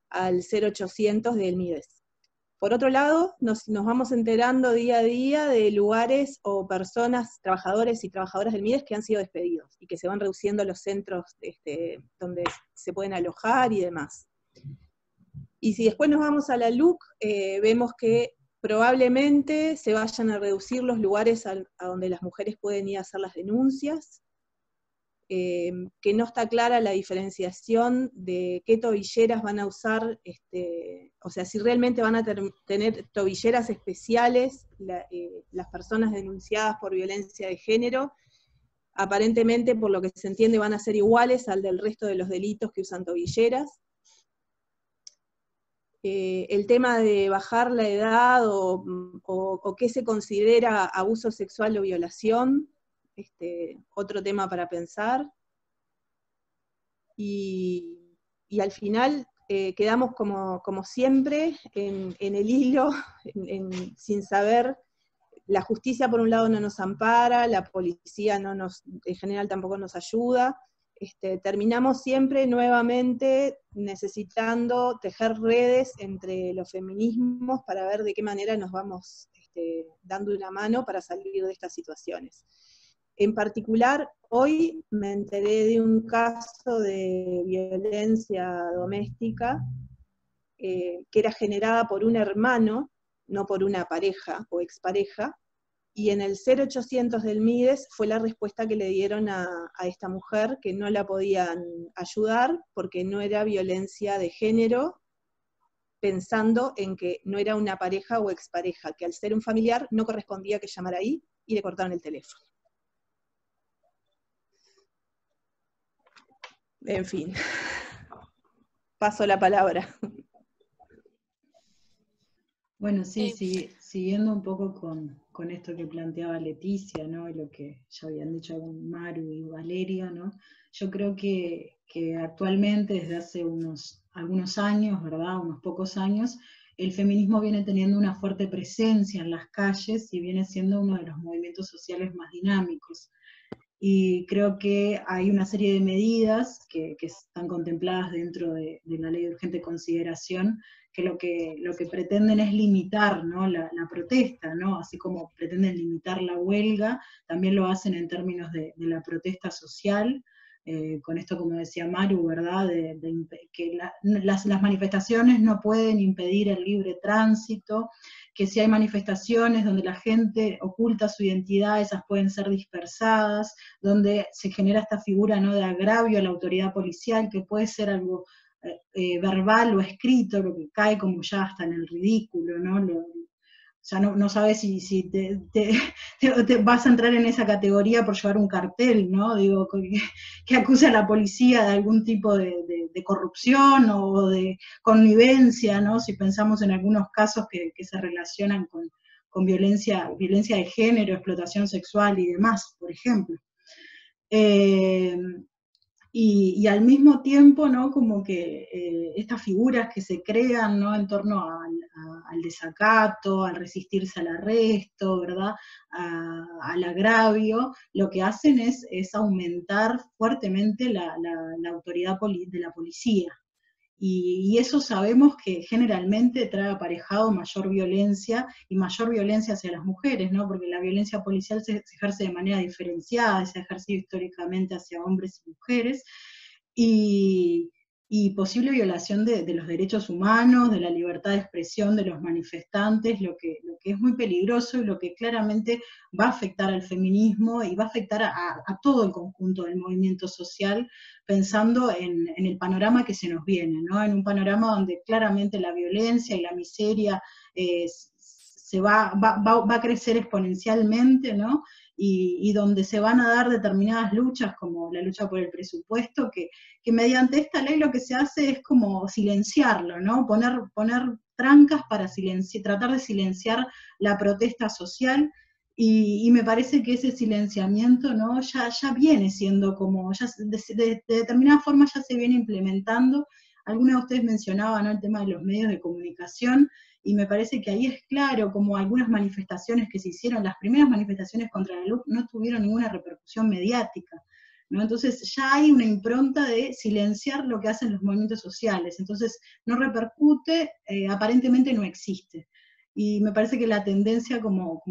al 0800 del MIDES. Por otro lado, nos vamos enterando día a día de lugares o personas, trabajadores y trabajadoras del MIDES que han sido despedidos y que se van reduciendo los centros donde se pueden alojar y demás. Y si después nos vamos a la LUC, vemos que probablemente se vayan a reducir los lugares a donde las mujeres pueden ir a hacer las denuncias, que no está clara la diferenciación de qué tobilleras van a usar, o sea, si realmente van a tener tobilleras especiales las personas denunciadas por violencia de género. Aparentemente, por lo que se entiende, van a ser iguales al del resto de los delitos que usan tobilleras. El tema de bajar la edad o qué se considera abuso sexual o violación, otro tema para pensar. Y al final quedamos como siempre en el hilo, sin saber. La justicia por un lado no nos ampara, la policía en general tampoco nos ayuda. Terminamos siempre nuevamente necesitando tejer redes entre los feminismos para ver de qué manera nos vamos dando una mano para salir de estas situaciones. En particular, hoy me enteré de un caso de violencia doméstica que era generada por un hermano, no por una pareja o expareja, y en el 0800 del MIDES fue la respuesta que le dieron a esta mujer, que no la podían ayudar porque no era violencia de género, pensando en que no era una pareja o expareja, que al ser un familiar no correspondía que llamara ahí, y le cortaron el teléfono. En fin, paso la palabra. Bueno, sí, siguiendo un poco con esto que planteaba Leticia, ¿no? Y lo que ya habían dicho Maru y Valeria, ¿no? Yo creo que actualmente, desde hace algunos años, ¿verdad? Unos pocos años, el feminismo viene teniendo una fuerte presencia en las calles y viene siendo uno de los movimientos sociales más dinámicos. Y creo que hay una serie de medidas que están contempladas dentro de la ley de urgente consideración, que lo que pretenden es limitar, ¿no? la protesta, ¿no? Así como pretenden limitar la huelga, también lo hacen en términos de la protesta social, con esto, como decía Maru, ¿verdad? Que las manifestaciones no pueden impedir el libre tránsito, que si hay manifestaciones donde la gente oculta su identidad, esas pueden ser dispersadas, donde se genera esta figura, ¿no? de agravio a la autoridad policial, que puede ser algo verbal o escrito, lo que cae como ya hasta en el ridículo, ¿no? O sea, no sabes si te vas a entrar en esa categoría por llevar un cartel, ¿no? Digo, que acuse a la policía de algún tipo de corrupción o de connivencia, ¿no? Si pensamos en algunos casos que se relacionan con violencia de género, explotación sexual y demás, por ejemplo. Y al mismo tiempo, ¿no? Como que estas figuras que se crean, ¿no? En torno al desacato, al resistirse al arresto, ¿verdad? Al agravio, lo que hacen es aumentar fuertemente la autoridad de la policía. Y eso sabemos que generalmente trae aparejado mayor violencia, y mayor violencia hacia las mujeres, ¿no? Porque la violencia policial se ejerce de manera diferenciada, se ha ejercido históricamente hacia hombres y mujeres, y posible violación de los derechos humanos, de la libertad de expresión de los manifestantes, lo que es muy peligroso y lo que claramente va a afectar al feminismo y va a afectar a todo el conjunto del movimiento social, pensando en el panorama que se nos viene, ¿no? En un panorama donde claramente la violencia y la miseria va a crecer exponencialmente, ¿no? Y donde se van a dar determinadas luchas, como la lucha por el presupuesto, que mediante esta ley lo que se hace es como silenciarlo, ¿no? Poner trancas para tratar de silenciar la protesta social, y me parece que ese silenciamiento, ¿no? ya viene siendo como, ya de determinada forma ya se viene implementando. Algunos de ustedes mencionaban, ¿no? El tema de los medios de comunicación, y me parece que ahí es claro como algunas manifestaciones que se hicieron, las primeras manifestaciones contra la LUC no tuvieron ninguna repercusión mediática, ¿no? Entonces ya hay una impronta de silenciar lo que hacen los movimientos sociales, entonces no repercute, aparentemente no existe, y me parece que la tendencia como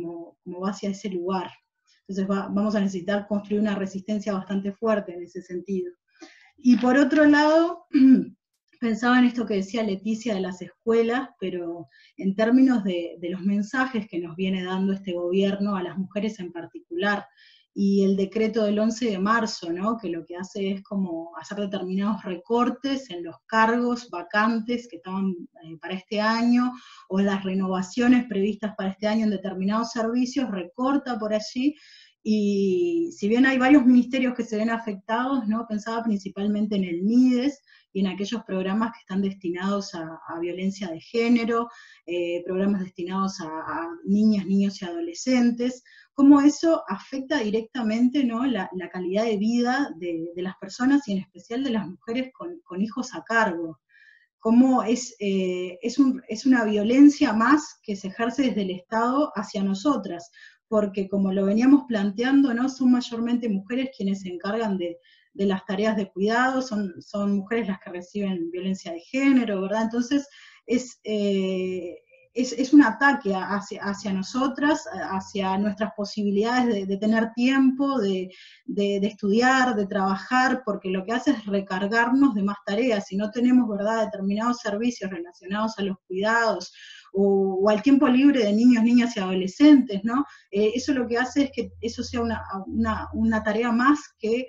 va hacia ese lugar. Entonces vamos a necesitar construir una resistencia bastante fuerte en ese sentido. Y por otro lado, pensaba en esto que decía Leticia de las escuelas, pero en términos de los mensajes que nos viene dando este gobierno a las mujeres en particular, y el decreto del 11 de marzo, ¿no? Que lo que hace es como hacer determinados recortes en los cargos vacantes que estaban para este año, o en las renovaciones previstas para este año en determinados servicios, recorta por allí. Y si bien hay varios ministerios que se ven afectados, ¿no? Pensaba principalmente en el MIDES y en aquellos programas que están destinados a violencia de género, programas destinados a niñas, niños y adolescentes, cómo eso afecta directamente, ¿no? la calidad de vida de las personas, y en especial de las mujeres con hijos a cargo. Cómo es una violencia más que se ejerce desde el Estado hacia nosotras, porque como lo veníamos planteando, ¿no? Son mayormente mujeres quienes se encargan de las tareas de cuidado, son mujeres las que reciben violencia de género, ¿verdad? Entonces es un ataque hacia nosotras, hacia nuestras posibilidades de tener tiempo, de estudiar, de trabajar, porque lo que hace es recargarnos de más tareas. Si no tenemos, ¿verdad?, determinados servicios relacionados a los cuidados, o al tiempo libre de niños, niñas y adolescentes, ¿no? Eso lo que hace es que eso sea una tarea más que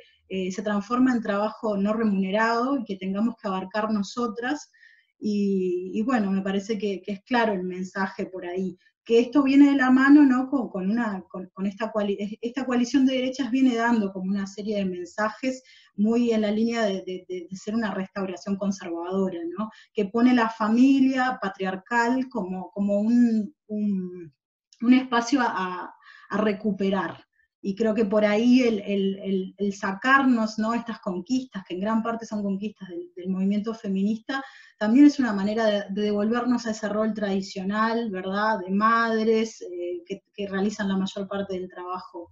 se transforma en trabajo no remunerado, y que tengamos que abarcar nosotras. y bueno, me parece que es claro el mensaje por ahí, que esto viene de la mano, ¿no? Con esta coalición de derechas viene dando como una serie de mensajes muy en la línea de ser una restauración conservadora, ¿no? Que pone la familia patriarcal como un espacio a recuperar. Y creo que por ahí el sacarnos, ¿no?, estas conquistas, que en gran parte son conquistas del movimiento feminista, también es una manera de devolvernos a ese rol tradicional, ¿verdad?, de madres que realizan la mayor parte del trabajo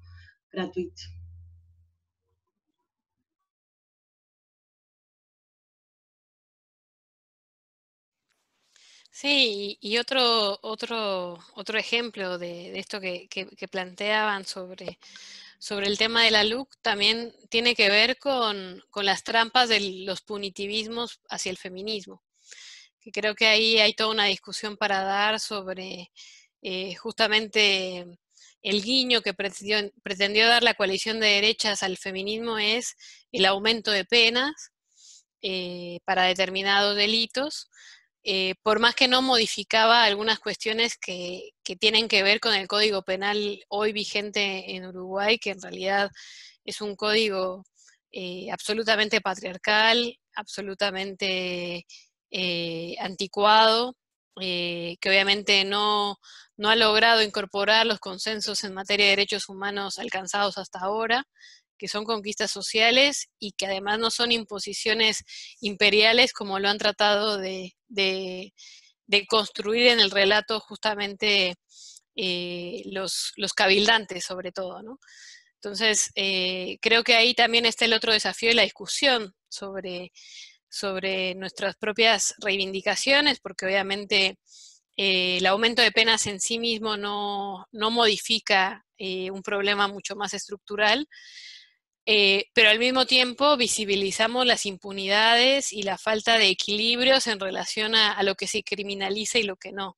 gratuito. Sí, y otro ejemplo de esto que planteaban sobre el tema de la LUC también tiene que ver con las trampas de los punitivismos hacia el feminismo. Que creo que ahí hay toda una discusión para dar sobre justamente el guiño que pretendió dar la coalición de derechas al feminismo es el aumento de penas para determinados delitos, por más que no modificaba algunas cuestiones que tienen que ver con el Código Penal hoy vigente en Uruguay, que en realidad es un código absolutamente patriarcal, absolutamente anticuado, que obviamente no ha logrado incorporar los consensos en materia de derechos humanos alcanzados hasta ahora, que son conquistas sociales y que además no son imposiciones imperiales como lo han tratado de construir en el relato justamente los cabildantes sobre todo, ¿no? Entonces, creo que ahí también está el otro desafío de la discusión sobre nuestras propias reivindicaciones, porque obviamente el aumento de penas en sí mismo no modifica un problema mucho más estructural, pero al mismo tiempo visibilizamos las impunidades y la falta de equilibrios en relación a lo que se criminaliza y lo que no.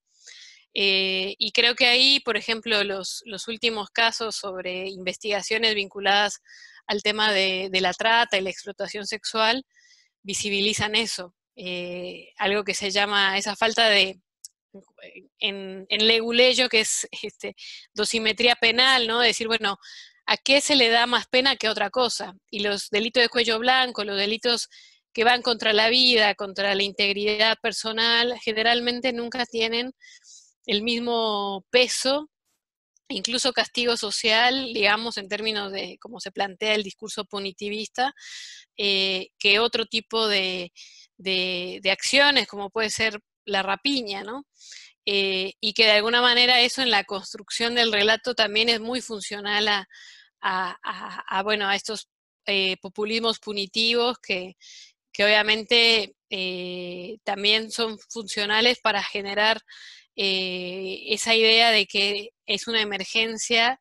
Y creo que ahí, por ejemplo, los últimos casos sobre investigaciones vinculadas al tema de la trata y la explotación sexual visibilizan eso, algo que se llama esa falta de, en leguleyo, que es dosimetría penal, ¿no? De decir, bueno, ¿a qué se le da más pena que otra cosa? Y los delitos de cuello blanco, los delitos que van contra la vida, contra la integridad personal, generalmente nunca tienen el mismo peso, incluso castigo social, digamos, en términos de cómo se plantea el discurso punitivista, que otro tipo de acciones, como puede ser la rapiña, ¿no? Y que de alguna manera eso en la construcción del relato también es muy funcional bueno, a estos populismos punitivos que obviamente también son funcionales para generar esa idea de que es una emergencia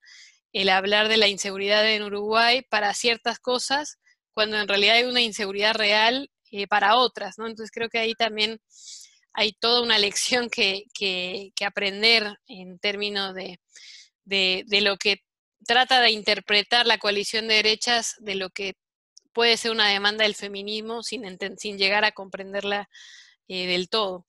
el hablar de la inseguridad en Uruguay para ciertas cosas, cuando en realidad hay una inseguridad real para otras, ¿no? Entonces creo que ahí también hay toda una lección que aprender en términos de lo que trata de interpretar la coalición de derechas, de lo que puede ser una demanda del feminismo sin llegar a comprenderla del todo.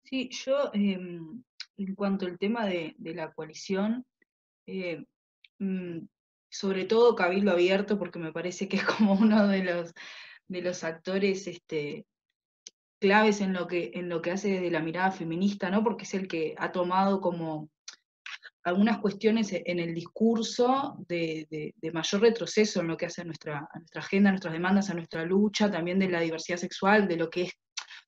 Sí, yo en cuanto al tema de la coalición, sobre todo Cabildo Abierto, porque me parece que es como uno de los actores claves en lo que hace desde la mirada feminista, ¿no? Porque es el que ha tomado como algunas cuestiones en el discurso de mayor retroceso en lo que hace a nuestra agenda, a nuestras demandas, a nuestra lucha, también de la diversidad sexual, de lo que es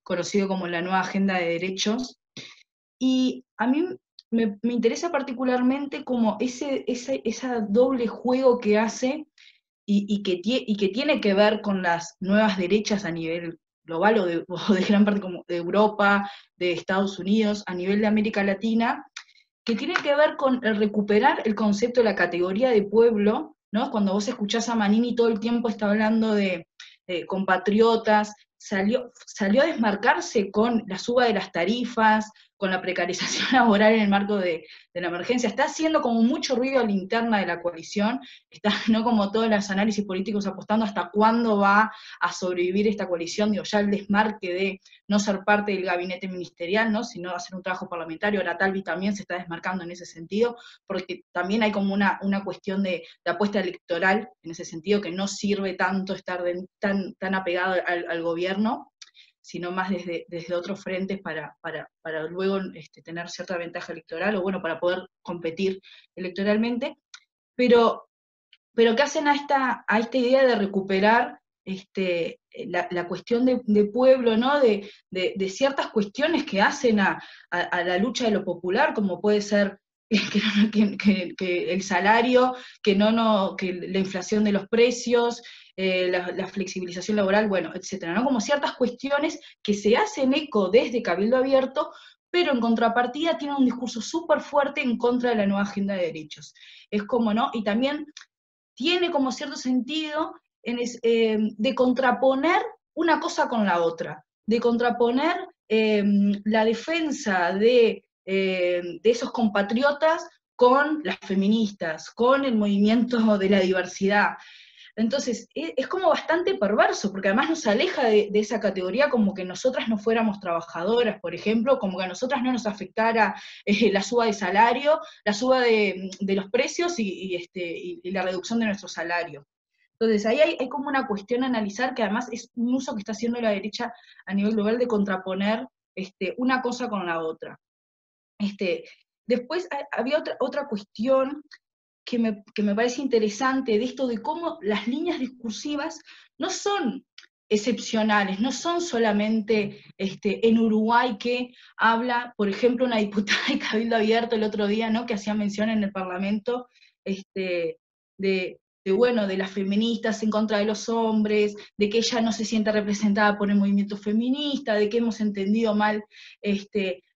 conocido como la nueva agenda de derechos. Y a mí me interesa particularmente como esa doble juego que hace y que tiene que ver con las nuevas derechas a nivel global o de gran parte como de Europa, de Estados Unidos, a nivel de América Latina, que tiene que ver con el recuperar el concepto de la categoría de pueblo, ¿no? Cuando vos escuchás a Manini todo el tiempo está hablando de compatriotas, salió a desmarcarse con la suba de las tarifas, con la precarización laboral en el marco de la emergencia. Está haciendo como mucho ruido a la interna de la coalición, está, ¿no?, como todos los análisis políticos apostando hasta cuándo va a sobrevivir esta coalición, digo, ya el desmarque de no ser parte del gabinete ministerial, ¿no?, sino hacer un trabajo parlamentario. Ahora Talvi también se está desmarcando en ese sentido, porque también hay como una cuestión de apuesta electoral, en ese sentido, que no sirve tanto estar tan apegado al gobierno, sino más desde otros frentes para luego tener cierta ventaja electoral, o bueno, para poder competir electoralmente, pero que hacen a esta idea de recuperar la cuestión de pueblo, ¿no?, de ciertas cuestiones que hacen a la lucha de lo popular, como puede ser que el salario, que la inflación de los precios, la flexibilización laboral, bueno, etcétera, ¿no? Como ciertas cuestiones que se hacen eco desde Cabildo Abierto, pero en contrapartida tienen un discurso súper fuerte en contra de la nueva agenda de derechos. Es como, ¿no? Y también tiene como cierto sentido de contraponer una cosa con la otra, de contraponer la defensa de esos compatriotas con las feministas, con el movimiento de la diversidad. Entonces, es como bastante perverso, porque además nos aleja de esa categoría como que nosotras no fuéramos trabajadoras, por ejemplo, como que a nosotras no nos afectara la suba de salario, la suba de los precios y la reducción de nuestro salario. Entonces, ahí hay como una cuestión a analizar, que además es un uso que está haciendo la derecha a nivel global de contraponer una cosa con la otra. Después había otra cuestión que me parece interesante de esto de cómo las líneas discursivas no son excepcionales, no son solamente en Uruguay, que habla, por ejemplo, una diputada de Cabildo Abierto el otro día, ¿no?, que hacía mención en el Parlamento de las feministas en contra de los hombres, de que ella no se siente representada por el movimiento feminista, de que hemos entendido mal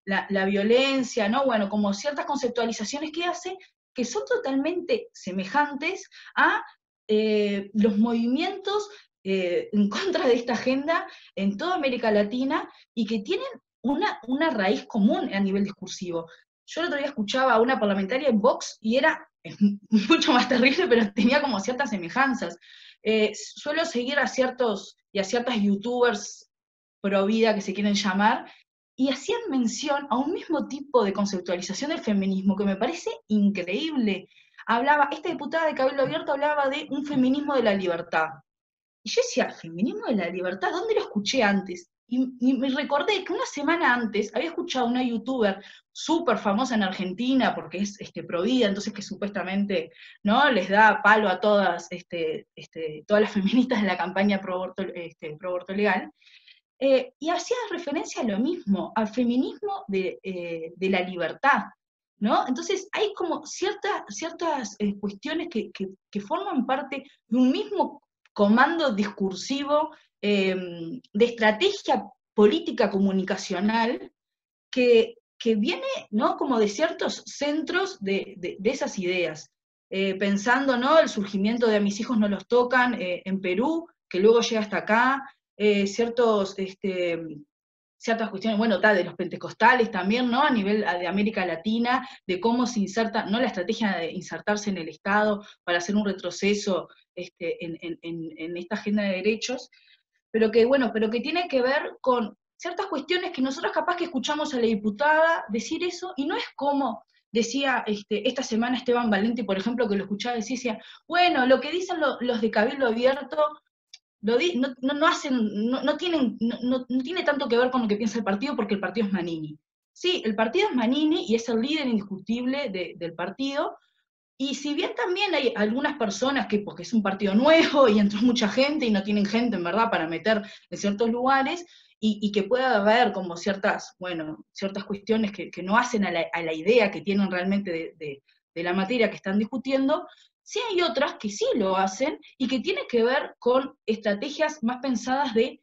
la violencia, ¿no? Bueno, como ciertas conceptualizaciones que hace, que son totalmente semejantes a los movimientos en contra de esta agenda en toda América Latina, y que tienen una raíz común a nivel discursivo. Yo el otro día escuchaba a una parlamentaria en Vox, y era mucho más terrible, pero tenía como ciertas semejanzas. Suelo seguir a ciertas youtubers pro vida, que se quieren llamar, y hacían mención a un mismo tipo de conceptualización del feminismo que me parece increíble. Esta diputada de Cabildo Abierto hablaba de un feminismo de la libertad. Y yo decía, ¿feminismo de la libertad? ¿Dónde lo escuché antes? Y me recordé que una semana antes había escuchado a una youtuber súper famosa en Argentina, porque es pro vida, entonces que supuestamente, ¿no?, les da palo a todas, todas las feministas de la campaña pro aborto legal, y hacía referencia a lo mismo, al feminismo de la libertad, ¿no? Entonces hay como ciertas cuestiones que forman parte de un mismo comando discursivo, de estrategia política comunicacional, que viene, ¿no?, como de ciertos centros de esas ideas. Pensando, ¿no?, el surgimiento de A mis hijos no los tocan en Perú, que luego llega hasta acá, ciertas cuestiones, bueno, de los pentecostales también, ¿no?, a nivel de América Latina, de cómo se inserta, ¿no?, la estrategia de insertarse en el Estado para hacer un retroceso en esta agenda de derechos, pero que tiene que ver con ciertas cuestiones que nosotros capaz que escuchamos a la diputada decir eso, y no es como decía esta semana Esteban Valenti, por ejemplo, que lo escuchaba decir, decía, bueno, lo que dicen los de Cabildo Abierto no tiene tanto que ver con lo que piensa el partido, porque el partido es Manini. Sí, el partido es Manini y es el líder indiscutible del partido, y si bien también hay algunas personas que, porque es un partido nuevo y entró mucha gente y no tienen gente en verdad para meter en ciertos lugares, y que pueda haber como ciertas cuestiones que no hacen a la idea que tienen realmente de la materia que están discutiendo, sí hay otras que sí lo hacen, y que tienen que ver con estrategias más pensadas de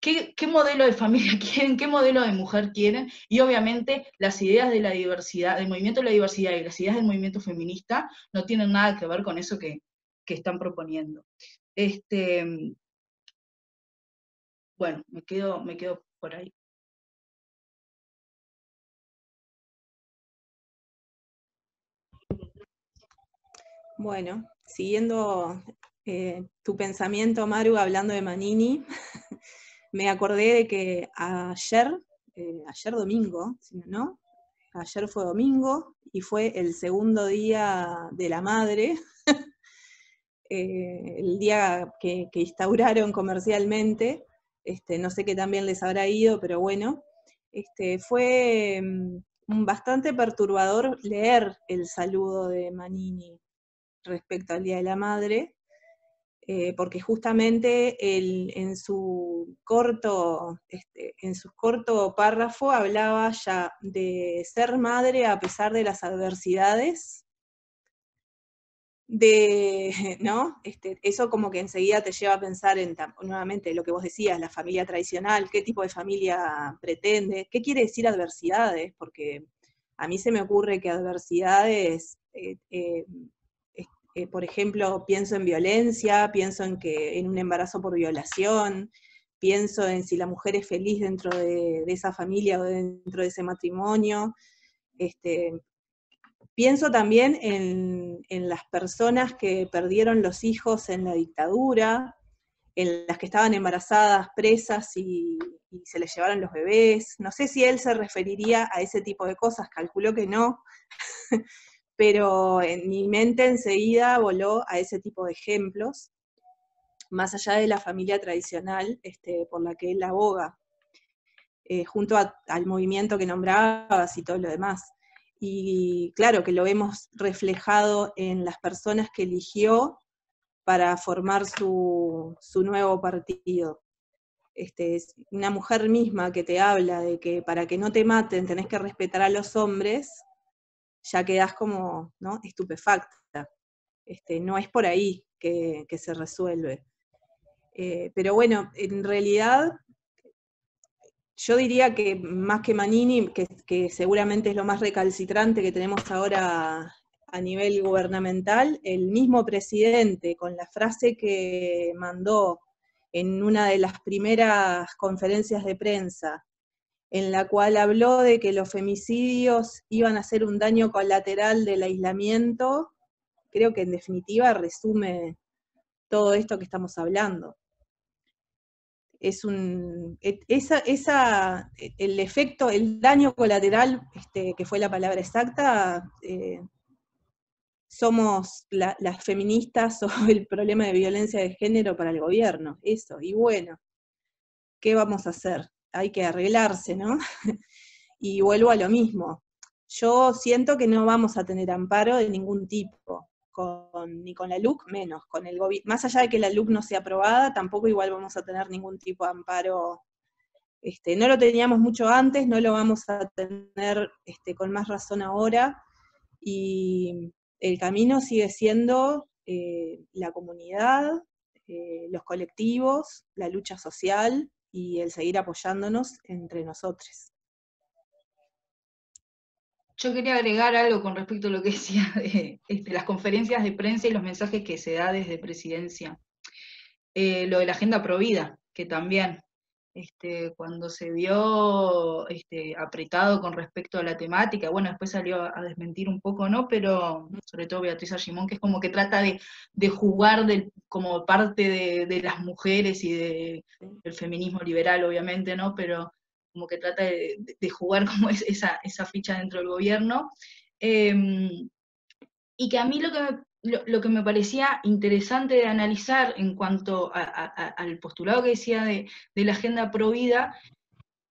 qué modelo de familia quieren, qué modelo de mujer quieren, y obviamente las ideas de la diversidad, del movimiento de la diversidad y las ideas del movimiento feminista no tienen nada que ver con eso que están proponiendo. Bueno, me quedo por ahí. Bueno, siguiendo tu pensamiento, Maru, hablando de Manini, me acordé de que ayer domingo, ¿no? Ayer fue domingo y fue el segundo día de la madre, el día que instauraron comercialmente, no sé qué también les habrá ido, pero bueno, fue bastante perturbador leer el saludo de Manini respecto al Día de la Madre, porque justamente en su corto párrafo hablaba ya de ser madre a pesar de las adversidades, ¿no? Eso como que enseguida te lleva a pensar en, nuevamente, lo que vos decías, la familia tradicional, qué tipo de familia pretende, qué quiere decir adversidades, porque a mí se me ocurre que adversidades, por ejemplo, pienso en violencia, pienso en un embarazo por violación, pienso en si la mujer es feliz dentro de esa familia o dentro de ese matrimonio. Pienso también en las personas que perdieron los hijos en la dictadura, en las que estaban embarazadas, presas y se les llevaron los bebés. No sé si él se referiría a ese tipo de cosas, calculo que no, pero en mi mente enseguida voló a ese tipo de ejemplos, más allá de la familia tradicional por la que él aboga, junto al movimiento que nombrabas y todo lo demás. Y claro que lo vemos reflejado en las personas que eligió para formar su nuevo partido. Es una mujer misma que te habla de que para que no te maten tenés que respetar a los hombres, ya quedás como, ¿no?, estupefacta. No es por ahí que se resuelve. Pero bueno, en realidad yo diría que más que Manini, que seguramente es lo más recalcitrante que tenemos ahora a nivel gubernamental, el mismo presidente, con la frase que mandó en una de las primeras conferencias de prensa, en la cual habló de que los femicidios iban a ser un daño colateral del aislamiento, creo que en definitiva resume todo esto que estamos hablando. El efecto, el daño colateral, que fue la palabra exacta, somos las feministas o el problema de violencia de género para el gobierno, eso, y bueno, ¿qué vamos a hacer? Hay que arreglarse, ¿no? Y vuelvo a lo mismo, yo siento que no vamos a tener amparo de ningún tipo, ni con la LUC, menos, con el gobierno, más allá de que la LUC no sea aprobada, tampoco igual vamos a tener ningún tipo de amparo, no lo teníamos mucho antes, no lo vamos a tener con más razón ahora, y el camino sigue siendo la comunidad, los colectivos, la lucha social, y el seguir apoyándonos entre nosotros. Yo quería agregar algo con respecto a lo que decía de las conferencias de prensa y los mensajes que se da desde presidencia. Lo de la agenda provida, que también cuando se vio apretado con respecto a la temática, bueno, después salió a desmentir un poco, ¿no? Pero sobre todo Beatriz Argimón, que es como que trata de jugar como parte de las mujeres y del feminismo liberal, obviamente, ¿no? Pero como que trata de jugar como esa ficha dentro del gobierno, y que a mí lo que me parecía interesante de analizar en cuanto al postulado que decía de la agenda provida,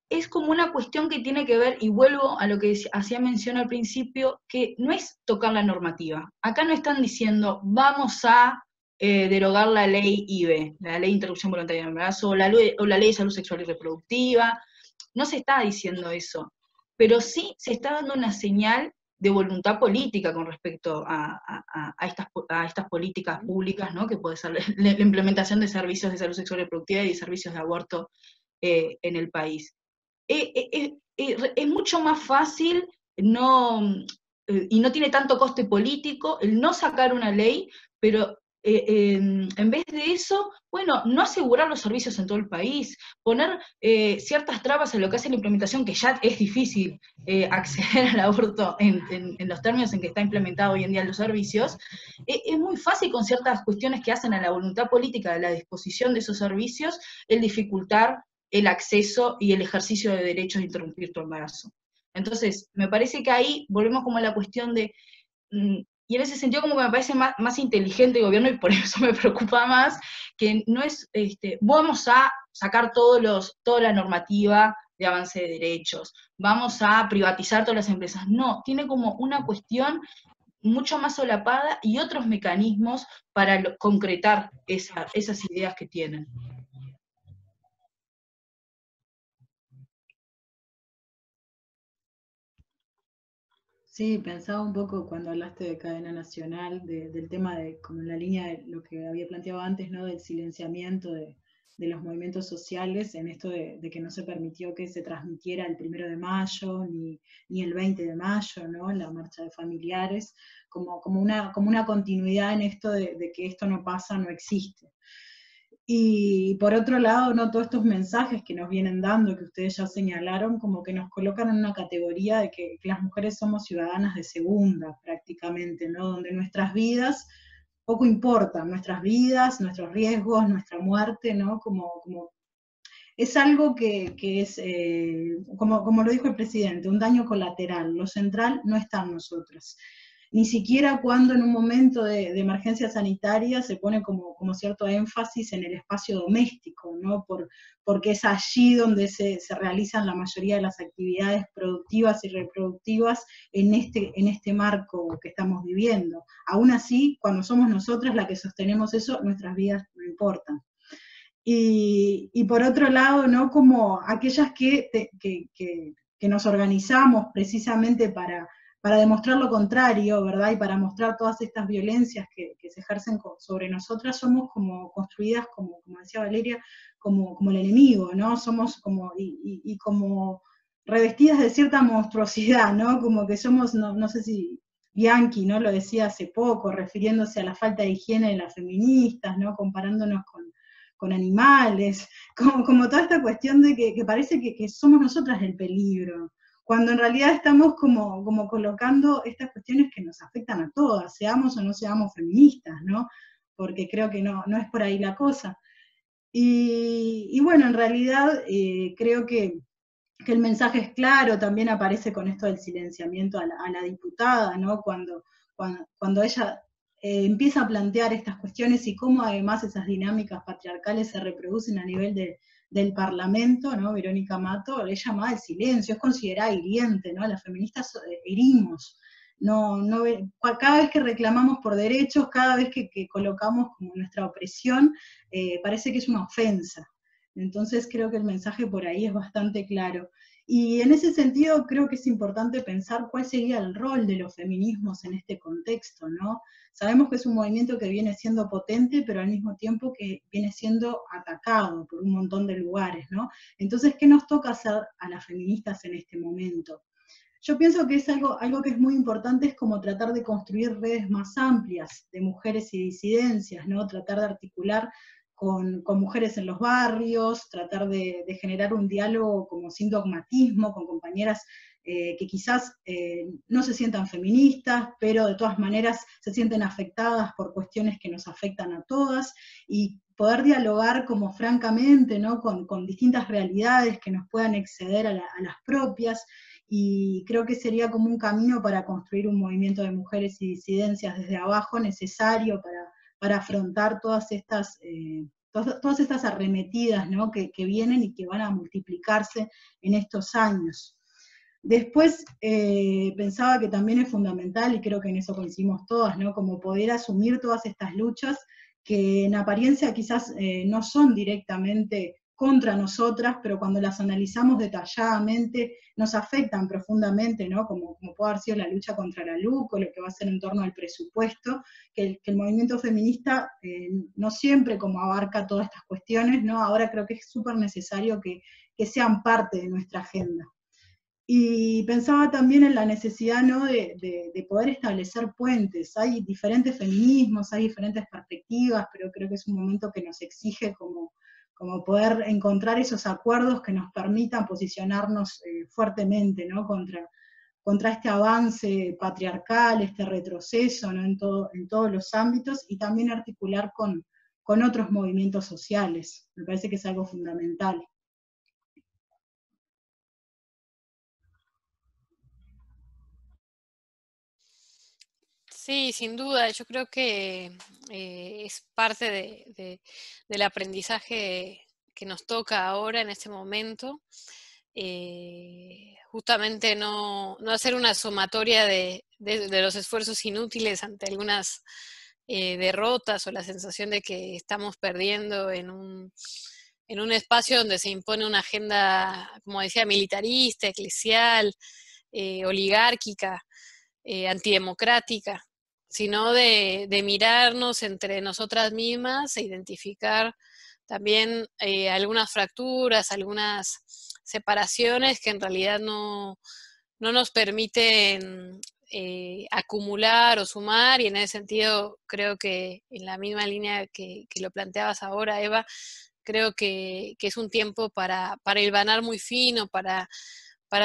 es como una cuestión que tiene que ver, y vuelvo a lo que hacía mención al principio, que no es tocar la normativa. Acá no están diciendo, vamos a derogar la ley IVE, la ley de interrupción voluntaria del embarazo, o la ley de salud sexual y reproductiva. No se está diciendo eso, pero sí se está dando una señal de voluntad política con respecto a estas políticas públicas, ¿no? Que puede ser la implementación de servicios de salud sexual y reproductiva y de servicios de aborto en el país. Es mucho más fácil y no tiene tanto coste político el no sacar una ley, pero en vez de eso, bueno, no asegurar los servicios en todo el país, poner ciertas trabas en lo que hace la implementación, que ya es difícil acceder al aborto en los términos en que está implementado hoy en día en los servicios, es muy fácil con ciertas cuestiones que hacen a la voluntad política de la disposición de esos servicios, el dificultar el acceso y el ejercicio de derechos de interrumpir tu embarazo. Entonces, me parece que ahí volvemos como a la cuestión de... y en ese sentido como que me parece más inteligente el gobierno, y por eso me preocupa más, que no es, vamos a sacar toda la normativa de avance de derechos, vamos a privatizar todas las empresas. No, tiene como una cuestión mucho más solapada y otros mecanismos para concretar esas ideas que tienen. Sí, pensaba un poco cuando hablaste de cadena nacional, del tema de, como en la línea de lo que había planteado antes, ¿no? Del silenciamiento de los movimientos sociales, en esto de que no se permitió que se transmitiera el 1 de mayo, ni el 20 de mayo, ¿no? La marcha de familiares, como una continuidad en esto de que esto no pasa, no existe. Y por otro lado, ¿no? Todos estos mensajes que nos vienen dando, que ustedes ya señalaron, como que nos colocan en una categoría de que las mujeres somos ciudadanas de segunda, prácticamente, ¿no? Donde nuestras vidas poco importan, nuestras vidas, nuestros riesgos, nuestra muerte, ¿no? Es algo que es, como lo dijo el presidente, un daño colateral. Lo central no está en nosotras. Ni siquiera cuando en un momento de emergencia sanitaria se pone como cierto énfasis en el espacio doméstico, ¿no? Porque es allí donde se realizan la mayoría de las actividades productivas y reproductivas en este marco que estamos viviendo. Aún así, cuando somos nosotras las que sostenemos eso, nuestras vidas no importan. Y por otro lado, ¿no? Como aquellas que nos organizamos precisamente para demostrar lo contrario, ¿verdad? Y para mostrar todas estas violencias que se ejercen sobre nosotras, somos como construidas, como decía Valeria, como el enemigo, ¿no? Somos como, y como revestidas de cierta monstruosidad, ¿no? Como que somos, no sé si Bianchi, ¿no? Lo decía hace poco, refiriéndose a la falta de higiene de las feministas, ¿no? Comparándonos con animales, como toda esta cuestión de que parece que somos nosotras el peligro, cuando en realidad estamos como colocando estas cuestiones que nos afectan a todas, seamos o no seamos feministas, ¿no? Porque creo que no es por ahí la cosa. Y bueno, en realidad creo que el mensaje es claro, también aparece con esto del silenciamiento a la diputada, ¿no? Cuando ella empieza a plantear estas cuestiones y cómo además esas dinámicas patriarcales se reproducen a nivel del Parlamento, ¿no? Verónica Mato es llamada al silencio, es considerada hiriente, ¿no? Las feministas herimos. Cada vez que reclamamos por derechos, cada vez que colocamos como nuestra opresión, parece que es una ofensa. Entonces creo que el mensaje por ahí es bastante claro. Y en ese sentido creo que es importante pensar cuál sería el rol de los feminismos en este contexto, ¿no? Sabemos que es un movimiento que viene siendo potente, pero al mismo tiempo que viene siendo atacado por un montón de lugares, ¿no? Entonces, ¿qué nos toca hacer a las feministas en este momento? Yo pienso que es algo que es muy importante, es como tratar de construir redes más amplias de mujeres y disidencias, ¿no? Tratar de articular con mujeres en los barrios, tratar de generar un diálogo como sin dogmatismo, con compañeras que quizás no se sientan feministas, pero de todas maneras se sienten afectadas por cuestiones que nos afectan a todas, y poder dialogar como francamente, ¿no? con distintas realidades que nos puedan exceder a las propias, y creo que sería como un camino para construir un movimiento de mujeres y disidencias desde abajo necesario para afrontar todas estas arremetidas, ¿no? que vienen y que van a multiplicarse en estos años. Después pensaba que también es fundamental, y creo que en eso coincidimos todas, ¿no? Como poder asumir todas estas luchas que en apariencia quizás no son directamente contra nosotras, pero cuando las analizamos detalladamente nos afectan profundamente, ¿no? Como puede haber sido la lucha contra la LUC, o lo que va a ser en torno al presupuesto, que el movimiento feminista no siempre como abarca todas estas cuestiones, ¿no? Ahora creo que es súper necesario que sean parte de nuestra agenda. Y pensaba también en la necesidad, ¿no?, de poder establecer puentes. Hay diferentes feminismos, hay diferentes perspectivas, pero creo que es un momento que nos exige como poder encontrar esos acuerdos que nos permitan posicionarnos fuertemente, ¿no?, contra este avance patriarcal, este retroceso, ¿no?, en todos los ámbitos, y también articular con otros movimientos sociales. Me parece que es algo fundamental. Sí, sin duda, yo creo que es parte del aprendizaje que nos toca ahora en este momento. Justamente no hacer una sumatoria de los esfuerzos inútiles ante algunas derrotas o la sensación de que estamos perdiendo en un espacio donde se impone una agenda, como decía, militarista, eclesial, oligárquica, antidemocrática, sino de mirarnos entre nosotras mismas e identificar también algunas fracturas, algunas separaciones que en realidad no nos permiten acumular o sumar, y en ese sentido creo que en la misma línea que lo planteabas ahora, Eva, creo que es un tiempo para hilvanar muy fino, para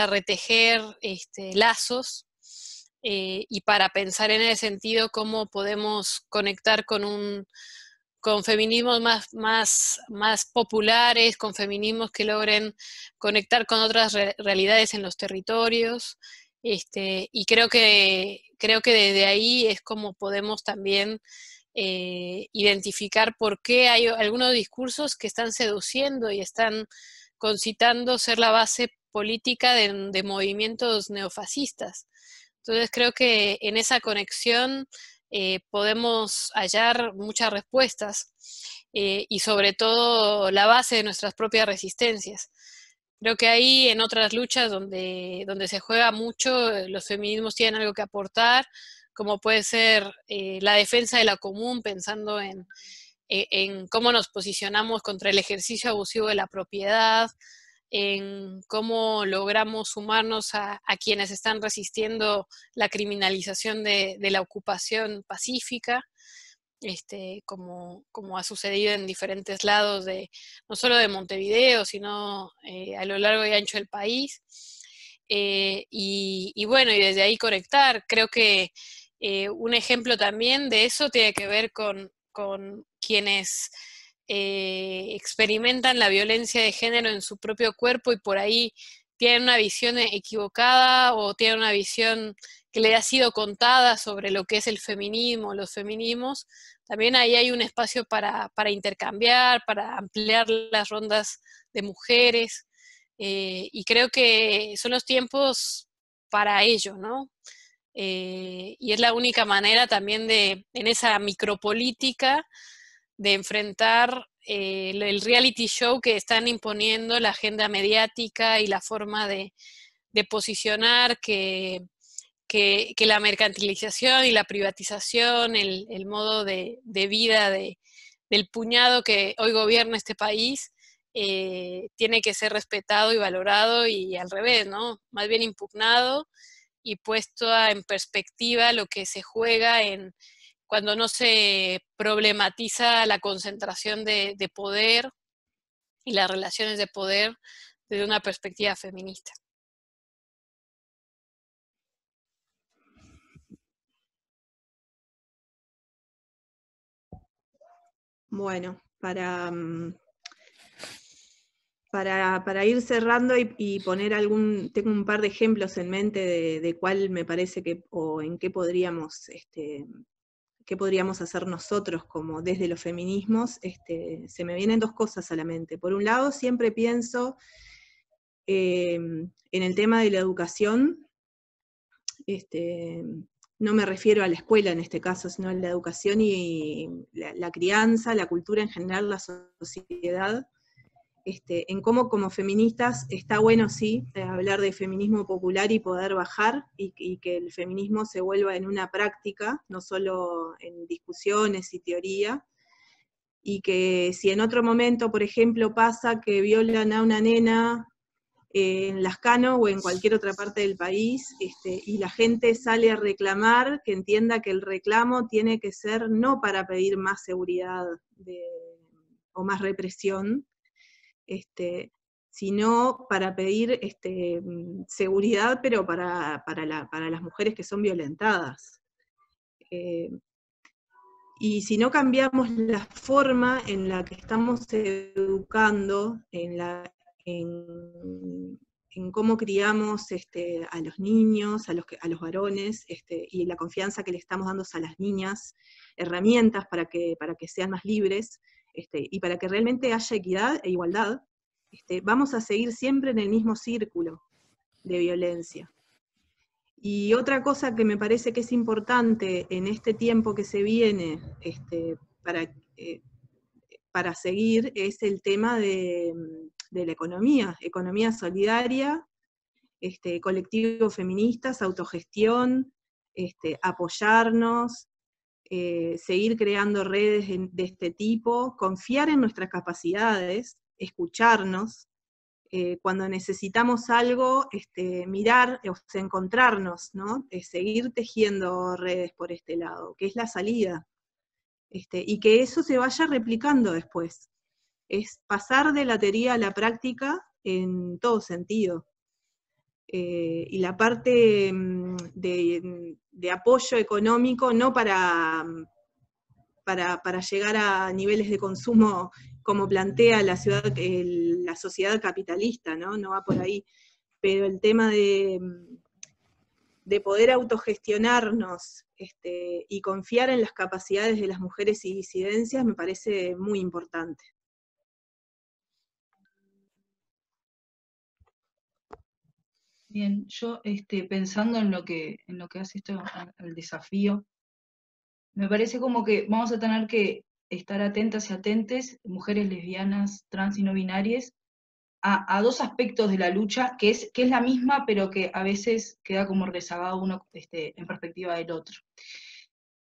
retejer lazos, y para pensar en ese sentido cómo podemos conectar con feminismos más populares, con feminismos que logren conectar con otras realidades en los territorios, y creo que desde ahí es como podemos también identificar por qué hay algunos discursos que están seduciendo y están concitando ser la base política de movimientos neofascistas. Entonces creo que en esa conexión podemos hallar muchas respuestas, y sobre todo la base de nuestras propias resistencias. Creo que ahí en otras luchas donde se juega mucho, los feminismos tienen algo que aportar, como puede ser la defensa de la común, pensando en cómo nos posicionamos contra el ejercicio abusivo de la propiedad, en cómo logramos sumarnos a quienes están resistiendo la criminalización de la ocupación pacífica, como ha sucedido en diferentes lados, no solo de Montevideo, sino a lo largo y ancho del país. Y bueno, y desde ahí conectar. Creo que un ejemplo también de eso tiene que ver con quienes experimentan la violencia de género en su propio cuerpo y por ahí tienen una visión equivocada o tienen una visión que le ha sido contada sobre lo que es el feminismo, los feminismos. También ahí hay un espacio para intercambiar, para ampliar las rondas de mujeres, y creo que son los tiempos para ello, ¿no? Y es la única manera también en esa micropolítica, de enfrentar el reality show que están imponiendo la agenda mediática y la forma de posicionar que la mercantilización y la privatización, el modo de vida del puñado que hoy gobierna este país, tiene que ser respetado y valorado, y al revés, ¿no? Más bien impugnado y puesto en perspectiva lo que se juega cuando no se problematiza la concentración de poder y las relaciones de poder desde una perspectiva feminista. Bueno, para ir cerrando y poner tengo un par de ejemplos en mente de cuál me parece o en qué podríamos hacer nosotros como desde los feminismos. Se me vienen dos cosas a la mente. Por un lado, siempre pienso en el tema de la educación. No me refiero a la escuela en este caso, sino a la educación y la crianza, la cultura en general, la sociedad. En cómo como feministas está bueno, sí, hablar de feminismo popular y poder bajar, y que el feminismo se vuelva en una práctica, no solo en discusiones y teoría, y que si en otro momento, por ejemplo, pasa que violan a una nena en Lascano o en cualquier otra parte del país, y la gente sale a reclamar, que entienda que el reclamo tiene que ser no para pedir más seguridad o más represión, sino para pedir seguridad, pero para las mujeres que son violentadas. Y si no cambiamos la forma en la que estamos educando, en cómo criamos a los niños, a los varones, y la confianza que le estamos dando a las niñas, herramientas para que sean más libres, y para que realmente haya equidad e igualdad, vamos a seguir siempre en el mismo círculo de violencia. Y otra cosa que me parece que es importante en este tiempo que se viene para seguir es el tema de la economía solidaria, colectivos feministas, autogestión, apoyarnos, seguir creando redes de este tipo, confiar en nuestras capacidades, escucharnos, cuando necesitamos algo, mirar, o sea, encontrarnos, ¿no? Seguir tejiendo redes por este lado, que es la salida, y que eso se vaya replicando después. Es pasar de la teoría a la práctica en todo sentido. Y la parte de apoyo económico, no para llegar a niveles de consumo como plantea la sociedad capitalista, ¿no? No va por ahí, pero el tema de poder autogestionarnos y confiar en las capacidades de las mujeres y disidencias me parece muy importante. Bien, yo pensando en lo que hace esto, el desafío, me parece como que vamos a tener que estar atentas y atentes, mujeres lesbianas, trans y no binarias, a dos aspectos de la lucha, que es la misma, pero que a veces queda como rezagado uno en perspectiva del otro.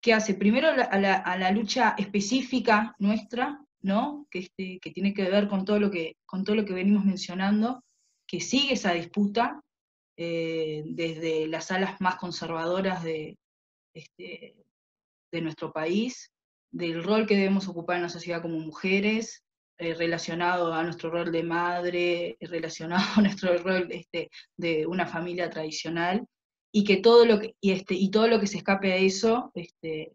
¿Qué hace? Primero a la lucha específica nuestra, ¿no? Que tiene que ver con todo lo que venimos mencionando, que sigue esa disputa, desde las alas más conservadoras de nuestro país, del rol que debemos ocupar en la sociedad como mujeres, relacionado a nuestro rol de madre, relacionado a nuestro rol de una familia tradicional, y que todo lo que se escape a eso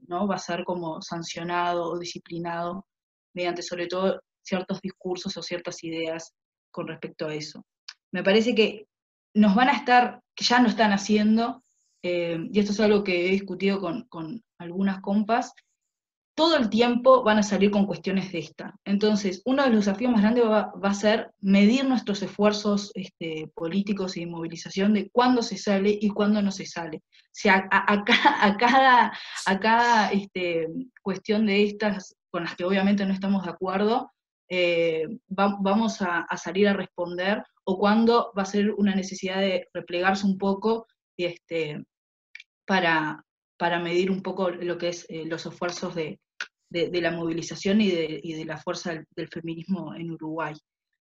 ¿no? va a ser como sancionado o disciplinado mediante sobre todo ciertos discursos o ciertas ideas con respecto a eso. Me parece que que ya no están haciendo, y esto es algo que he discutido con algunas compas, todo el tiempo van a salir con cuestiones de esta. Entonces, uno de los desafíos más grandes va a ser medir nuestros esfuerzos políticos y de movilización de cuándo se sale y cuándo no se sale. O sea, a cada cuestión de estas, con las que obviamente no estamos de acuerdo, vamos a salir a responder, o cuándo va a ser una necesidad de replegarse un poco para medir un poco lo que es los esfuerzos de la movilización y de la fuerza del feminismo en Uruguay.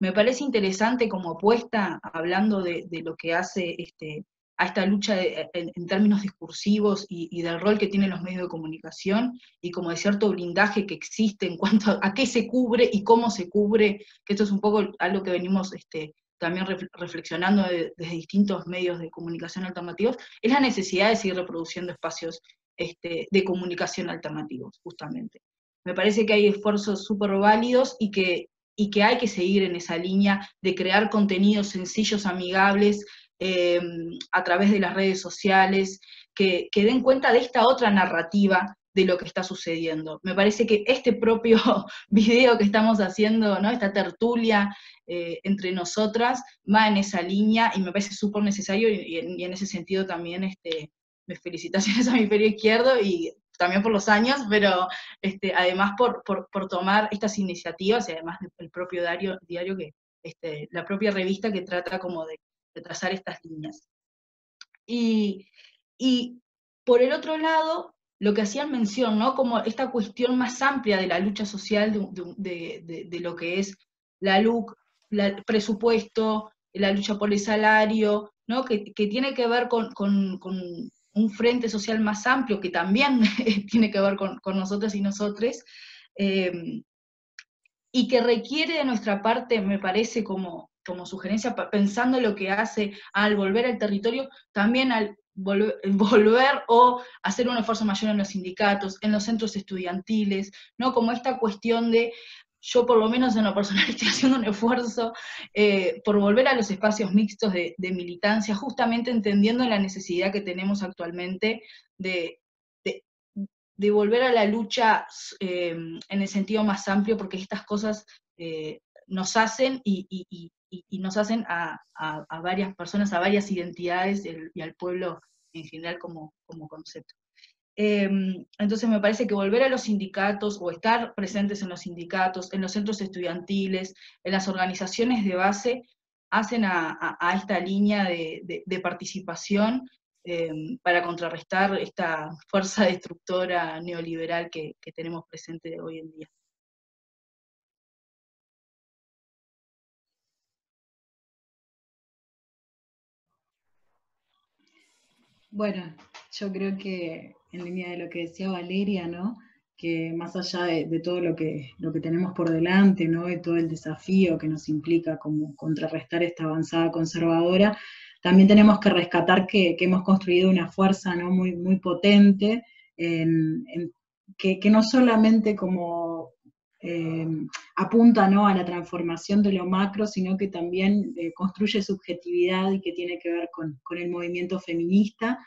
Me parece interesante como apuesta, hablando de lo que hace a esta lucha en términos discursivos y del rol que tienen los medios de comunicación, y como de cierto blindaje que existe en cuanto a qué se cubre y cómo se cubre, que esto es un poco algo que venimos también reflexionando desde distintos medios de comunicación alternativos, es la necesidad de seguir reproduciendo espacios de comunicación alternativos, justamente. Me parece que hay esfuerzos súper válidos y que hay que seguir en esa línea de crear contenidos sencillos, amigables, a través de las redes sociales, que den cuenta de esta otra narrativa de lo que está sucediendo. Me parece que este propio video que estamos haciendo, ¿no? Esta tertulia entre nosotras, va en esa línea, y me parece súper necesario, y en ese sentido también mis felicitaciones a mi hemisferio izquierdo, y también por los años, pero además por tomar estas iniciativas, y además del propio diario que, la propia revista que trata como de trazar estas líneas. Y por el otro lado, lo que hacían mención, ¿no? Como esta cuestión más amplia de la lucha social de lo que es la LUC, el presupuesto, la lucha por el salario, ¿no? Que tiene que ver con un frente social más amplio, que también tiene que ver con nosotros y nosotres, y que requiere de nuestra parte, me parece, como sugerencia, pensando lo que hace al volver al territorio, también al volver o hacer un esfuerzo mayor en los sindicatos, en los centros estudiantiles, ¿no? Como esta cuestión de, yo por lo menos en lo personal estoy haciendo un esfuerzo por volver a los espacios mixtos de militancia, justamente entendiendo la necesidad que tenemos actualmente de volver a la lucha en el sentido más amplio, porque estas cosas nos hacen y nos hacen a varias personas, a varias identidades y al pueblo en general como concepto. Entonces me parece que volver a los sindicatos o estar presentes en los sindicatos, en los centros estudiantiles, en las organizaciones de base, hacen a esta línea de participación para contrarrestar esta fuerza destructora neoliberal que tenemos presente hoy en día. Bueno, yo creo que en línea de lo que decía Valeria, ¿no? Que más allá de todo lo que tenemos por delante, ¿no? Y todo el desafío que nos implica como contrarrestar esta avanzada conservadora, también tenemos que rescatar que hemos construido una fuerza, ¿no? Muy, muy potente, que no solamente como apunta, ¿no? A la transformación de lo macro, sino que también construye subjetividad y que tiene que ver con el movimiento feminista,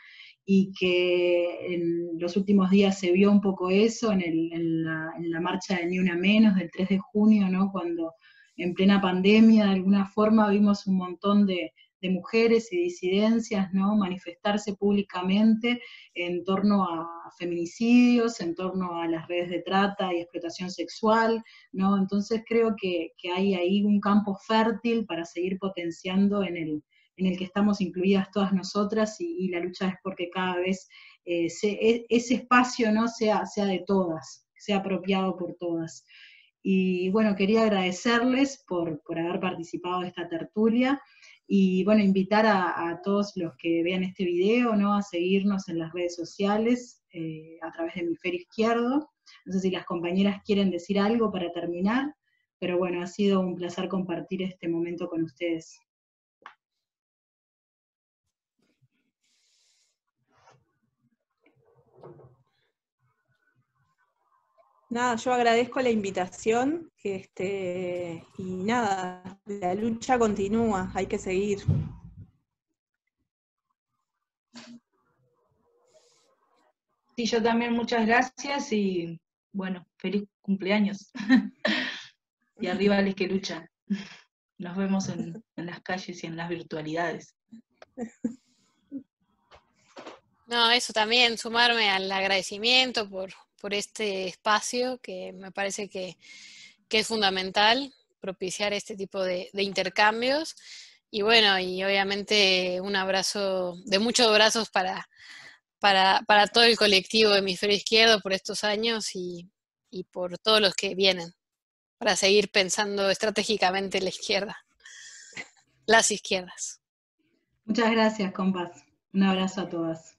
y que en los últimos días se vio un poco eso en la marcha de Ni Una Menos del 3 de junio, ¿no? Cuando en plena pandemia de alguna forma vimos un montón de mujeres y disidencias, ¿no? Manifestarse públicamente en torno a feminicidios, en torno a las redes de trata y explotación sexual, ¿no? Entonces creo que hay ahí un campo fértil para seguir potenciando en el que estamos incluidas todas nosotras, y la lucha es porque cada vez ese espacio, ¿no? sea de todas, sea apropiado por todas. Y bueno, quería agradecerles por haber participado de esta tertulia, y bueno, invitar a todos los que vean este video, ¿no? A seguirnos en las redes sociales a través de Hemisferio Izquierdo. No sé si las compañeras quieren decir algo para terminar, pero bueno, ha sido un placer compartir este momento con ustedes. Nada, yo agradezco la invitación, y nada, la lucha continúa, hay que seguir. Sí, yo también muchas gracias y bueno, feliz cumpleaños. Y arriba les que luchan. Nos vemos en las calles y en las virtualidades. No, eso también, sumarme al agradecimiento por este espacio, que me parece que es fundamental propiciar este tipo de intercambios. Y bueno, y obviamente un abrazo, de muchos abrazos para todo el colectivo de Hemisferio Izquierdo por estos años y por todos los que vienen, para seguir pensando estratégicamente la izquierda, las izquierdas. Muchas gracias, compas. Un abrazo a todas.